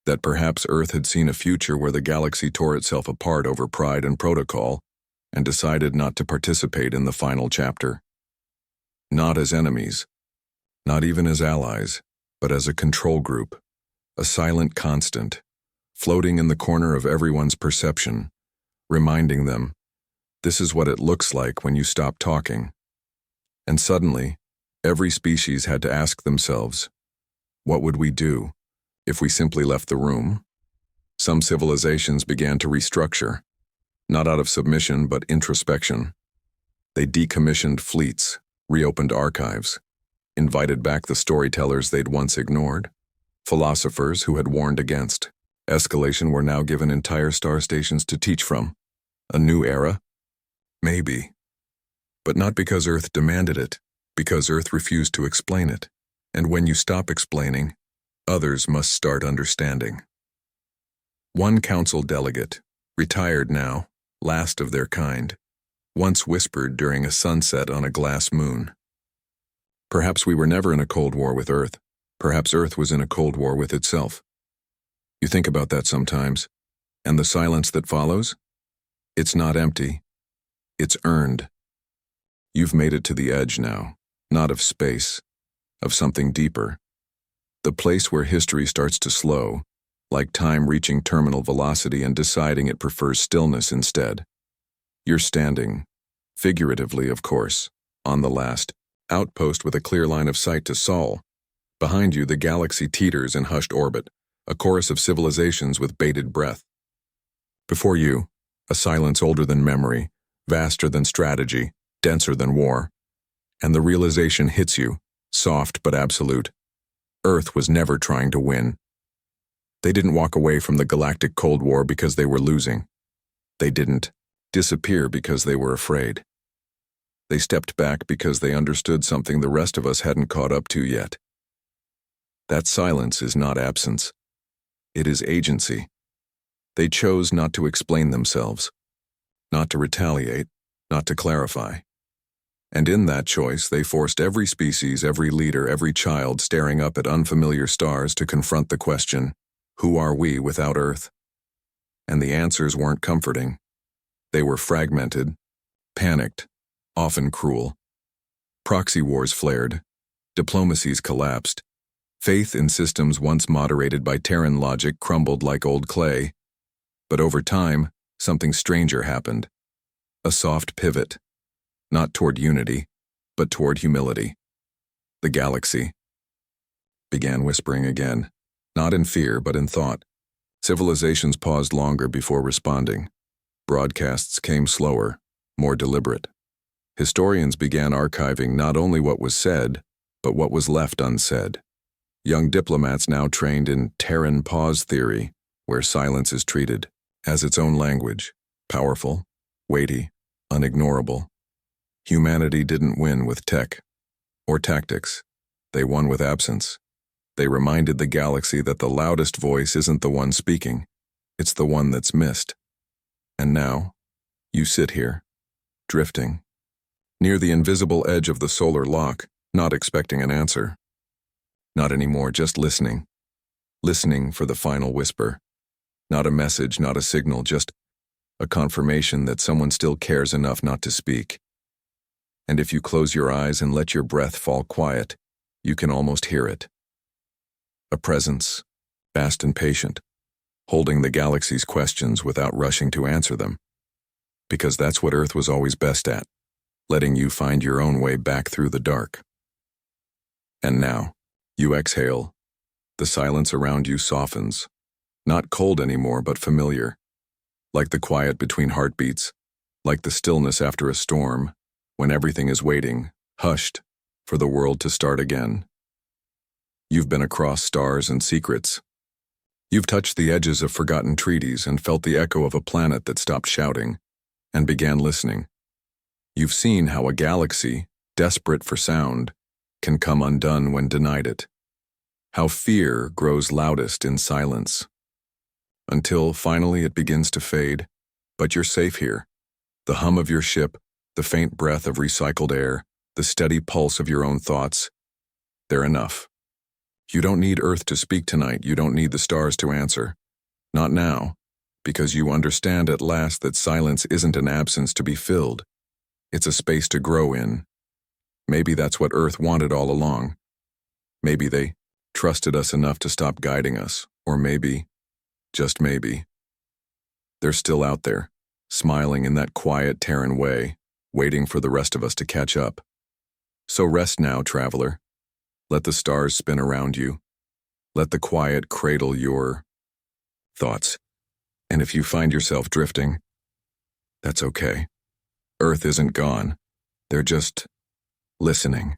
S1: that perhaps Earth had seen a future where the galaxy tore itself apart over pride and protocol and decided not to participate in the final chapter. Not as enemies, not even as allies, but as a control group, a silent constant, floating in the corner of everyone's perception, reminding them, this is what it looks like when you stop talking. And suddenly, every species had to ask themselves, what would we do if we simply left the room? Some civilizations began to restructure, not out of submission but introspection. They decommissioned fleets, reopened archives, invited back the storytellers they'd once ignored. Philosophers who had warned against escalation were now given entire star stations to teach from. A new era? Maybe. But not because Earth demanded it, because Earth refused to explain it. And when you stop explaining, others must start understanding. One council delegate, retired now, last of their kind, once whispered during a sunset on a glass moon. Perhaps we were never in a Cold War with Earth. Perhaps Earth was in a Cold War with itself. You think about that sometimes, and the silence that follows? It's not empty. It's earned. You've made it to the edge now, not of space, of something deeper. The place where history starts to slow, like time reaching terminal velocity and deciding it prefers stillness instead. You're standing, figuratively of course, on the last outpost with a clear line of sight to Sol. Behind you the galaxy teeters in hushed orbit, a chorus of civilizations with bated breath. Before you, a silence older than memory, vaster than strategy, denser than war. And the realization hits you, soft but absolute. Earth was never trying to win. They didn't walk away from the Galactic Cold War because they were losing. They didn't disappear because they were afraid. They stepped back because they understood something the rest of us hadn't caught up to yet. That silence is not absence. It is agency. They chose not to explain themselves, not to retaliate, not to clarify. And in that choice, they forced every species, every leader, every child staring up at unfamiliar stars to confront the question, who are we without Earth? And the answers weren't comforting. They were fragmented, panicked, often cruel. Proxy wars flared, diplomacies collapsed, faith in systems once moderated by Terran logic crumbled like old clay. But over time, something stranger happened. A soft pivot, not toward unity, but toward humility. The galaxy began whispering again, not in fear but in thought. Civilizations paused longer before responding. Broadcasts came slower, more deliberate. Historians began archiving not only what was said, but what was left unsaid. Young diplomats now trained in Terran pause theory, where silence is treated as its own language, powerful, weighty, unignorable. Humanity didn't win with tech or tactics. They won with absence. They reminded the galaxy that the loudest voice isn't the one speaking, it's the one that's missed. And now, you sit here, drifting, near the invisible edge of the solar lock, not expecting an answer. Not anymore, just listening. Listening for the final whisper. Not a message, not a signal, just a confirmation that someone still cares enough not to speak. And if you close your eyes and let your breath fall quiet, you can almost hear it. A presence, vast and patient, holding the galaxy's questions without rushing to answer them. Because that's what Earth was always best at, letting you find your own way back through the dark. And now, you exhale. The silence around you softens, not cold anymore but familiar, like the quiet between heartbeats, like the stillness after a storm, when everything is waiting, hushed, for the world to start again. You've been across stars and secrets. You've touched the edges of forgotten treaties and felt the echo of a planet that stopped shouting and began listening. You've seen how a galaxy, desperate for sound, can come undone when denied it. How fear grows loudest in silence. Until finally it begins to fade, but you're safe here. The hum of your ship, the faint breath of recycled air, the steady pulse of your own thoughts, they're enough. You don't need Earth to speak tonight, you don't need the stars to answer. Not now, because you understand at last that silence isn't an absence to be filled. It's a space to grow in. Maybe that's what Earth wanted all along. Maybe they trusted us enough to stop guiding us, or maybe, just maybe, they're still out there, smiling in that quiet Terran way, waiting for the rest of us to catch up. So rest now, traveler. Let the stars spin around you. Let the quiet cradle your thoughts. And if you find yourself drifting, that's okay. Earth isn't gone. They're just listening.